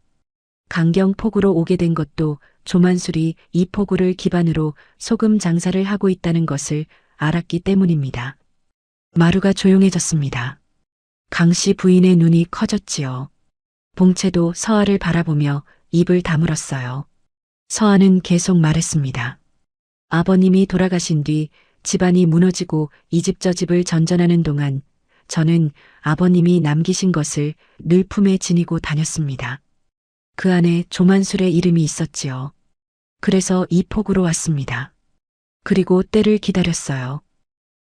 강경포구로 오게 된 것도 조만술이 이 포구를 기반으로 소금 장사를 하고 있다는 것을 알았기 때문입니다. 마루가 조용해졌습니다. 강씨 부인의 눈이 커졌지요. 봉채도 서아를 바라보며 입을 다물었어요. 서아는 계속 말했습니다. 아버님이 돌아가신 뒤 집안이 무너지고 이 집 저 집을 전전하는 동안 저는 아버님이 남기신 것을 늘 품에 지니고 다녔습니다. 그 안에 조만술의 이름이 있었지요. 그래서 이 폭으로 왔습니다. 그리고 때를 기다렸어요.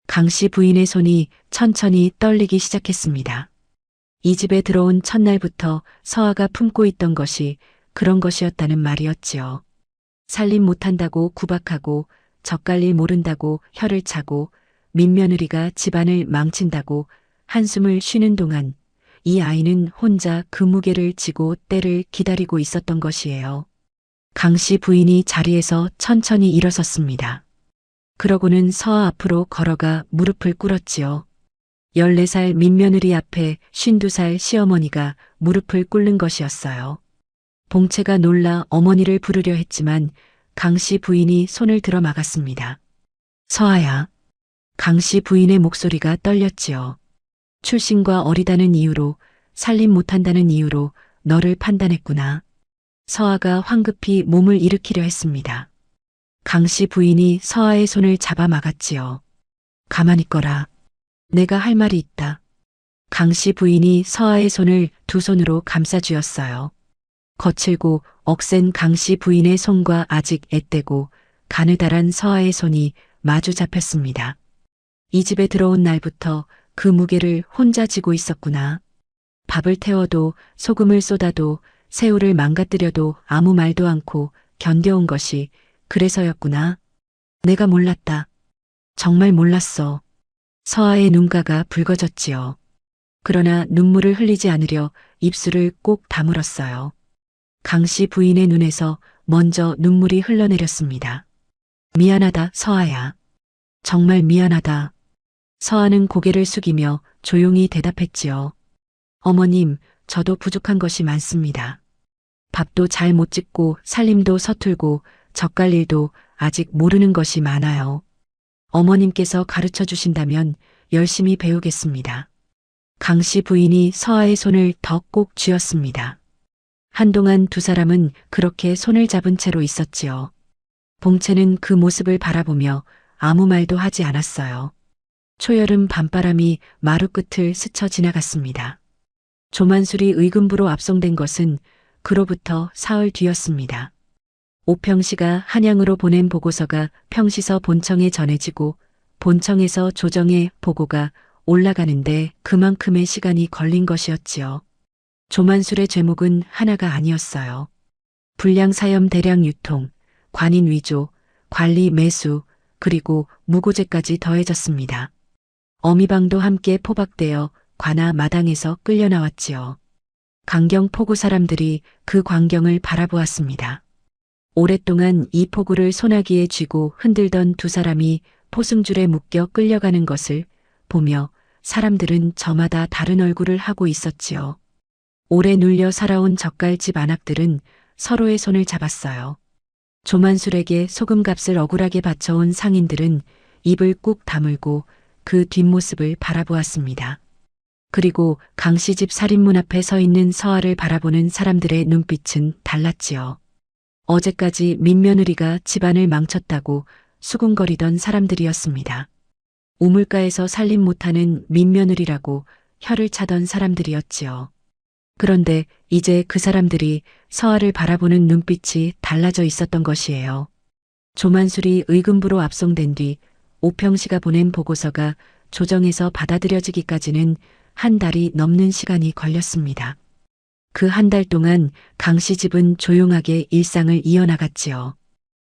강씨 부인의 손이 천천히 떨리기 시작했습니다. 이 집에 들어온 첫날부터 서아가 품고 있던 것이 그런 것이었다는 말이었지요. 살림 못한다고 구박하고 젓갈일 모른다고 혀를 차고 민며느리가 집안을 망친다고 한숨을 쉬는 동안 이 아이는 혼자 그 무게를 지고 때를 기다리고 있었던 것이에요. 강씨 부인이 자리에서 천천히 일어섰습니다. 그러고는 서아 앞으로 걸어가 무릎을 꿇었지요. 14살 민며느리 앞에 52살 시어머니가 무릎을 꿇는 것이었어요. 봉채가 놀라 어머니를 부르려 했지만 강씨 부인이 손을 들어 막았습니다. 서아야. 강씨 부인의 목소리가 떨렸지요. 출신과 어리다는 이유로, 살림 못한다는 이유로 너를 판단했구나. 서아가 황급히 몸을 일으키려 했습니다. 강씨 부인이 서아의 손을 잡아 막았지요. 가만히 있거라. 내가 할 말이 있다. 강씨 부인이 서아의 손을 두 손으로 감싸 쥐었어요. 거칠고 억센 강씨 부인의 손과 아직 앳되고 가느다란 서아의 손이 마주 잡혔습니다. 이 집에 들어온 날부터 그 무게를 혼자 지고 있었구나. 밥을 태워도 소금을 쏟아도 새우를 망가뜨려도 아무 말도 않고 견뎌온 것이 그래서였구나. 내가 몰랐다. 정말 몰랐어. 서아의 눈가가 붉어졌지요. 그러나 눈물을 흘리지 않으려 입술을 꼭 다물었어요. 강씨 부인의 눈에서 먼저 눈물이 흘러내렸습니다. 미안하다, 서아야. 정말 미안하다. 서아는 고개를 숙이며 조용히 대답했지요. 어머님, 저도 부족한 것이 많습니다. 밥도 잘 못 짓고 살림도 서툴고 젓갈일도 아직 모르는 것이 많아요. 어머님께서 가르쳐 주신다면 열심히 배우겠습니다. 강씨 부인이 서아의 손을 더 꼭 쥐었습니다. 한동안 두 사람은 그렇게 손을 잡은 채로 있었지요. 봉채는 그 모습을 바라보며 아무 말도 하지 않았어요. 초여름 밤바람이 마루 끝을 스쳐 지나갔습니다. 조만술이 의금부로 압송된 것은 그로부터 사흘 뒤였습니다. 오평시가 한양으로 보낸 보고서가 평시서 본청에 전해지고 본청에서 조정에 보고가 올라가는데 그만큼의 시간이 걸린 것이었지요. 조만술의 죄목은 하나가 아니었어요. 불량사염 대량 유통, 관인 위조, 관리 매수, 그리고 무고죄까지 더해졌습니다. 어미방도 함께 포박되어 관아 마당에서 끌려나왔지요. 강경 포구 사람들이 그 광경을 바라보았습니다. 오랫동안 이 포구를 소나기에 쥐고 흔들던 두 사람이 포승줄에 묶여 끌려가는 것을 보며 사람들은 저마다 다른 얼굴을 하고 있었지요. 오래 눌려 살아온 젓갈집 안악들은 서로의 손을 잡았어요. 조만술에게 소금값을 억울하게 바쳐온 상인들은 입을 꾹 다물고 그 뒷모습을 바라보았습니다. 그리고 강씨집 살인문 앞에 서 있는 서아를 바라보는 사람들의 눈빛은 달랐지요. 어제까지 민며느리가 집안을 망쳤다고 수군거리던 사람들이었습니다. 우물가에서 살림 못하는 민며느리라고 혀를 차던 사람들이었지요. 그런데 이제 그 사람들이 서아를 바라보는 눈빛이 달라져 있었던 것이에요. 조만술이 의금부로 압송된 뒤 오평시가 보낸 보고서가 조정에서 받아들여지기까지는 한 달이 넘는 시간이 걸렸습니다. 그 한 달 동안 강씨 집은 조용하게 일상을 이어나갔지요.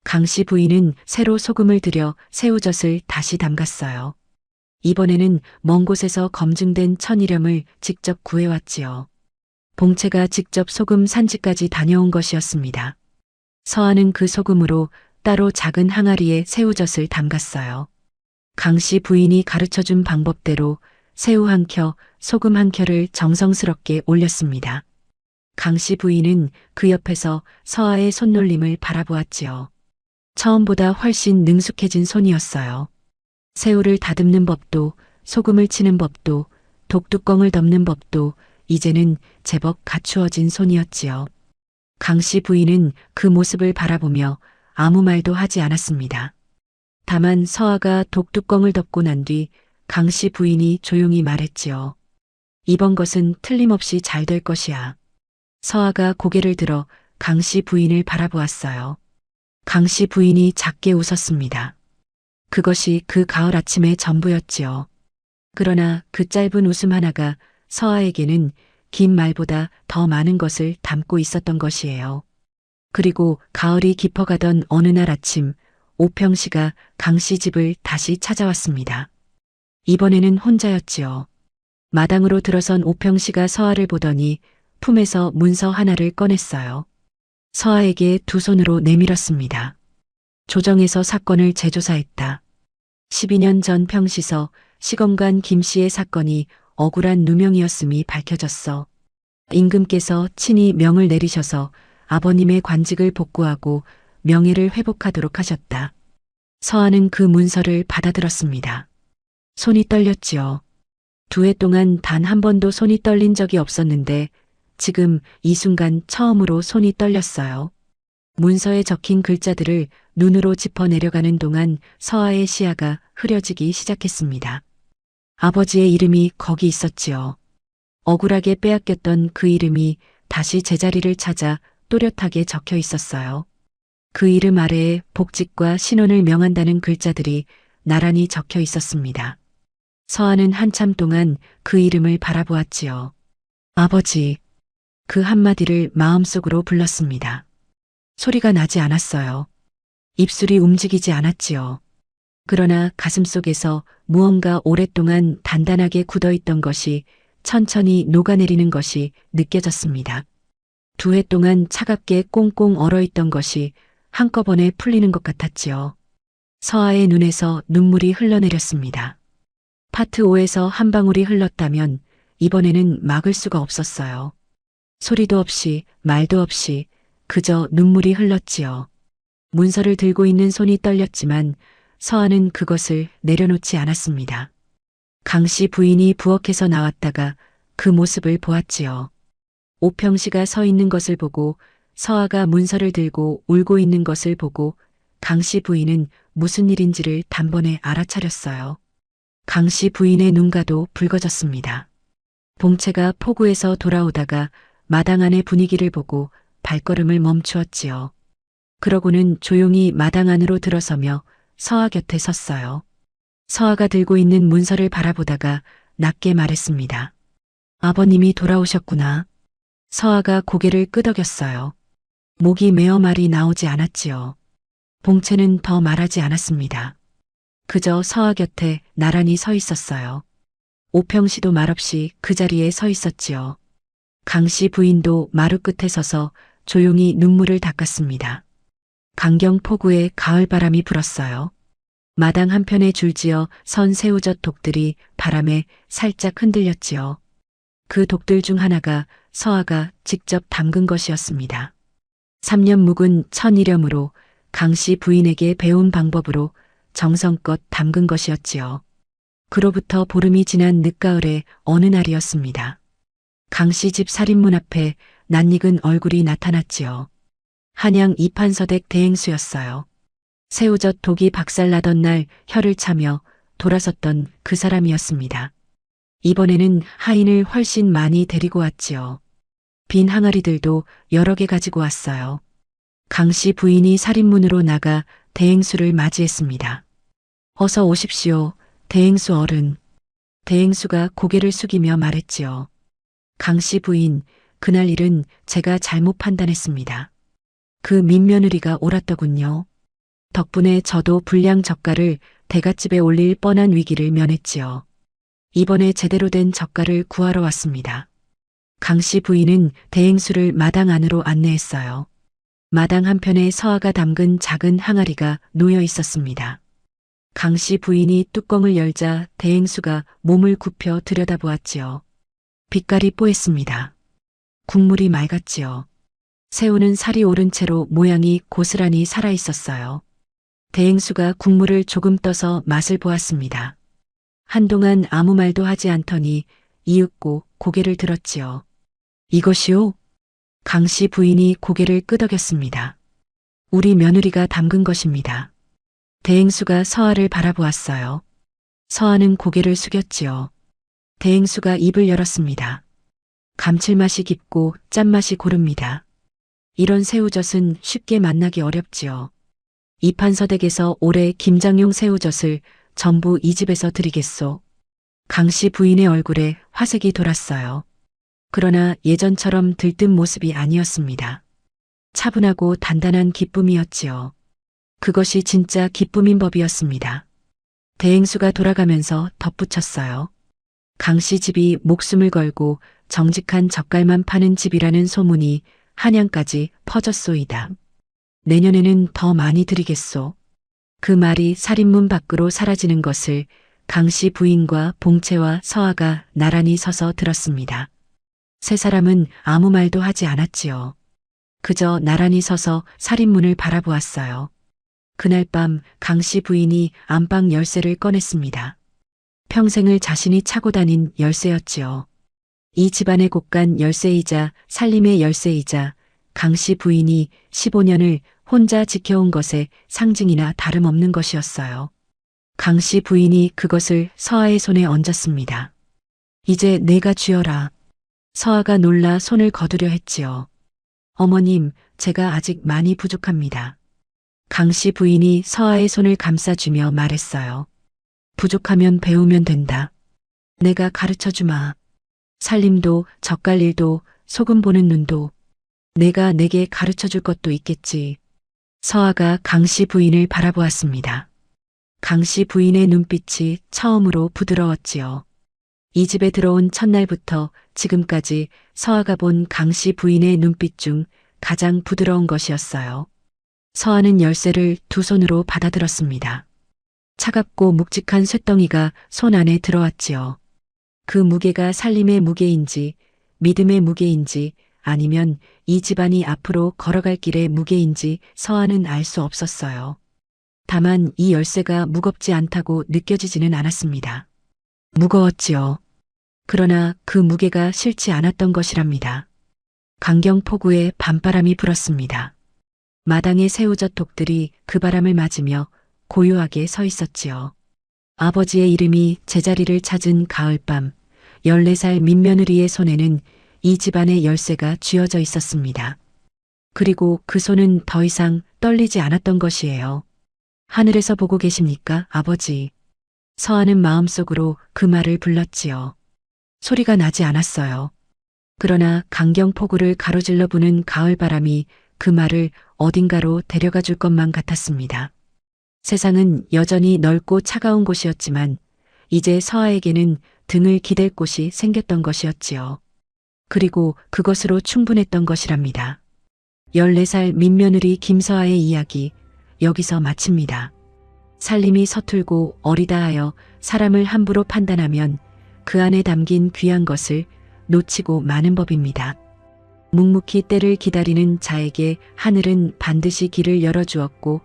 강씨 부인은 새로 소금을 들여 새우젓을 다시 담갔어요. 이번에는 먼 곳에서 검증된 천일염을 직접 구해왔지요. 봉채가 직접 소금 산지까지 다녀온 것이었습니다. 서아는 그 소금으로 따로 작은 항아리에 새우젓을 담갔어요. 강씨 부인이 가르쳐준 방법대로 새우 한 켜, 소금 한 켜를 정성스럽게 올렸습니다. 강씨 부인은 그 옆에서 서아의 손놀림을 바라보았지요. 처음보다 훨씬 능숙해진 손이었어요. 새우를 다듬는 법도, 소금을 치는 법도, 독뚜껑을 덮는 법도 이제는 제법 갖추어진 손이었지요. 강씨 부인은 그 모습을 바라보며 아무 말도 하지 않았습니다. 다만 서아가 독뚜껑을 덮고 난 뒤 강씨 부인이 조용히 말했지요. 이번 것은 틀림없이 잘 될 것이야. 서아가 고개를 들어 강씨 부인을 바라보았어요. 강씨 부인이 작게 웃었습니다. 그것이 그 가을 아침의 전부였지요. 그러나 그 짧은 웃음 하나가 서아에게는 긴 말보다 더 많은 것을 담고 있었던 것이에요. 그리고 가을이 깊어가던 어느 날 아침, 오평씨가 강씨 집을 다시 찾아왔습니다. 이번에는 혼자였지요. 마당으로 들어선 오평씨가 서아를 보더니 품에서 문서 하나를 꺼냈어요. 서아에게 두 손으로 내밀었습니다. 조정에서 사건을 재조사했다. 12년 전 평시서 시검관 김씨의 사건이 억울한 누명이었음이 밝혀졌어. 임금께서 친히 명을 내리셔서 아버님의 관직을 복구하고 명예를 회복하도록 하셨다. 서아는 그 문서를 받아들었습니다. 손이 떨렸지요. 2해 동안 단 한 번도 손이 떨린 적이 없었는데 지금 이 순간 처음으로 손이 떨렸어요. 문서에 적힌 글자들을 눈으로 짚어 내려가는 동안 서아의 시야가 흐려지기 시작했습니다. 아버지의 이름이 거기 있었지요. 억울하게 빼앗겼던 그 이름이 다시 제자리를 찾아 또렷하게 적혀 있었어요. 그 이름 아래에 복직과 신혼을 명한다는 글자들이 나란히 적혀 있었습니다. 서아는 한참 동안 그 이름을 바라보았지요. 아버지. 그 한마디를 마음속으로 불렀습니다. 소리가 나지 않았어요. 입술이 움직이지 않았지요. 그러나 가슴속에서 무언가 오랫동안 단단하게 굳어있던 것이 천천히 녹아내리는 것이 느껴졌습니다. 2해 동안 차갑게 꽁꽁 얼어있던 것이 한꺼번에 풀리는 것 같았지요. 서아의 눈에서 눈물이 흘러내렸습니다. 파트 5에서 한 방울이 흘렀다면 이번에는 막을 수가 없었어요. 소리도 없이 말도 없이 그저 눈물이 흘렀지요. 문서를 들고 있는 손이 떨렸지만 서아는 그것을 내려놓지 않았습니다. 강씨 부인이 부엌에서 나왔다가 그 모습을 보았지요. 오평씨가 서 있는 것을 보고 서아가 문서를 들고 울고 있는 것을 보고 강씨 부인은 무슨 일인지를 단번에 알아차렸어요. 강씨 부인의 눈가도 붉어졌습니다. 봉채가 포구에서 돌아오다가 마당 안의 분위기를 보고 발걸음을 멈추었지요. 그러고는 조용히 마당 안으로 들어서며 서아 곁에 섰어요. 서아가 들고 있는 문서를 바라보다가 낮게 말했습니다. 아버님이 돌아오셨구나. 서아가 고개를 끄덕였어요. 목이 메어 말이 나오지 않았지요. 봉채는 더 말하지 않았습니다. 그저 서아 곁에 나란히 서 있었어요. 오평씨도 말없이 그 자리에 서 있었지요. 강씨 부인도 마루 끝에 서서 조용히 눈물을 닦았습니다. 강경포구에 가을바람이 불었어요. 마당 한편에 줄지어 선 새우젓 독들이 바람에 살짝 흔들렸지요. 그 독들 중 하나가 서아가 직접 담근 것이었습니다. 3년 묵은 천일염으로 강씨 부인에게 배운 방법으로 정성껏 담근 것이었지요. 그로부터 보름이 지난 늦가을의 어느 날이었습니다. 강씨 집 살인문 앞에 낯익은 얼굴이 나타났지요. 한양 이판서댁 대행수였어요. 새우젓 독이 박살나던 날 혀를 차며 돌아섰던 그 사람이었습니다. 이번에는 하인을 훨씬 많이 데리고 왔지요. 빈 항아리들도 여러 개 가지고 왔어요. 강씨 부인이 살인문으로 나가 대행수를 맞이했습니다. 어서 오십시오, 대행수 어른. 대행수가 고개를 숙이며 말했지요. 강씨 부인, 그날 일은 제가 잘못 판단했습니다. 그 민며느리가 옳았더군요. 덕분에 저도 불량 젓갈을 대갓집에 올릴 뻔한 위기를 면했지요. 이번에 제대로 된 젓갈을 구하러 왔습니다. 강씨 부인은 대행수를 마당 안으로 안내했어요. 마당 한편에 서아가 담근 작은 항아리가 놓여 있었습니다. 강씨 부인이 뚜껑을 열자 대행수가 몸을 굽혀 들여다보았지요. 빛깔이 뽀했습니다. 국물이 맑았지요. 새우는 살이 오른 채로 모양이 고스란히 살아있었어요. 대행수가 국물을 조금 떠서 맛을 보았습니다. 한동안 아무 말도 하지 않더니 이윽고 고개를 들었지요. 이것이요? 강씨 부인이 고개를 끄덕였습니다. 우리 며느리가 담근 것입니다. 대행수가 서아를 바라보았어요. 서아는 고개를 숙였지요. 대행수가 입을 열었습니다. 감칠맛이 깊고 짠맛이 고릅니다. 이런 새우젓은 쉽게 만나기 어렵지요. 이판서댁에서 올해 김장용 새우젓을 전부 이 집에서 드리겠소. 강씨 부인의 얼굴에 화색이 돌았어요. 그러나 예전처럼 들뜬 모습이 아니었습니다. 차분하고 단단한 기쁨이었지요. 그것이 진짜 기쁨인 법이었습니다. 대행수가 돌아가면서 덧붙였어요. 강씨 집이 목숨을 걸고 정직한 젓갈만 파는 집이라는 소문이 한양까지 퍼졌소이다. 내년에는 더 많이 드리겠소. 그 말이 살인문 밖으로 사라지는 것을 강씨 부인과 봉채와 서아가 나란히 서서 들었습니다. 세 사람은 아무 말도 하지 않았지요. 그저 나란히 서서 살인문을 바라보았어요. 그날 밤 강씨 부인이 안방 열쇠를 꺼냈습니다. 평생을 자신이 차고 다닌 열쇠였지요. 이 집안의 곳간 열쇠이자 살림의 열쇠이자 강씨 부인이 15년을 혼자 지켜온 것의 상징이나 다름없는 것이었어요. 강씨 부인이 그것을 서아의 손에 얹었습니다. 이제 내가 쥐어라. 서아가 놀라 손을 거두려 했지요. 어머님, 제가 아직 많이 부족합니다. 강씨 부인이 서아의 손을 감싸주며 말했어요. 부족하면 배우면 된다. 내가 가르쳐주마. 살림도 젓갈일도 소금 보는 눈도 내가 내게 가르쳐줄 것도 있겠지. 서아가 강씨 부인을 바라보았습니다. 강씨 부인의 눈빛이 처음으로 부드러웠지요. 이 집에 들어온 첫날부터 지금까지 서아가 본 강씨 부인의 눈빛 중 가장 부드러운 것이었어요. 서아는 열쇠를 두 손으로 받아들었습니다. 차갑고 묵직한 쇳덩이가 손 안에 들어왔지요. 그 무게가 살림의 무게인지 믿음의 무게인지 아니면 이 집안이 앞으로 걸어갈 길의 무게인지 서아는 알 수 없었어요. 다만 이 열쇠가 무겁지 않다고 느껴지지는 않았습니다. 무거웠지요. 그러나 그 무게가 싫지 않았던 것이랍니다. 강경포구에 밤바람이 불었습니다. 마당의 새우젓 독들이 그 바람을 맞으며 고요하게 서 있었지요. 아버지의 이름이 제자리를 찾은 가을밤, 14살 민며느리의 손에는 이 집안의 열쇠가 쥐어져 있었습니다. 그리고 그 손은 더 이상 떨리지 않았던 것이에요. 하늘에서 보고 계십니까, 아버지? 서아는 마음속으로 그 말을 불렀지요. 소리가 나지 않았어요. 그러나 강경포구를 가로질러 부는 가을바람이 그 말을 어딘가로 데려가 줄 것만 같았습니다. 세상은 여전히 넓고 차가운 곳이었지만 이제 서아에게는 등을 기댈 곳이 생겼던 것이었지요. 그리고 그것으로 충분했던 것이랍니다. 14살 민며느리 김서아의 이야기 여기서 마칩니다. 살림이 서툴고 어리다 하여 사람을 함부로 판단하면 그 안에 담긴 귀한 것을 놓치고 마는 법입니다. 묵묵히 때를 기다리는 자에게 하늘은 반드시 길을 열어주었고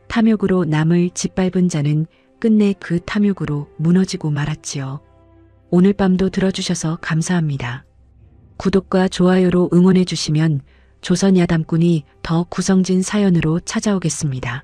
탐욕으로 남을 짓밟은 자는 끝내 그 탐욕으로 무너지고 말았지요. 오늘 밤도 들어주셔서 감사합니다. 구독과 좋아요로 응원해 주시면 조선 야담꾼이 더 구성진 사연으로 찾아오겠습니다.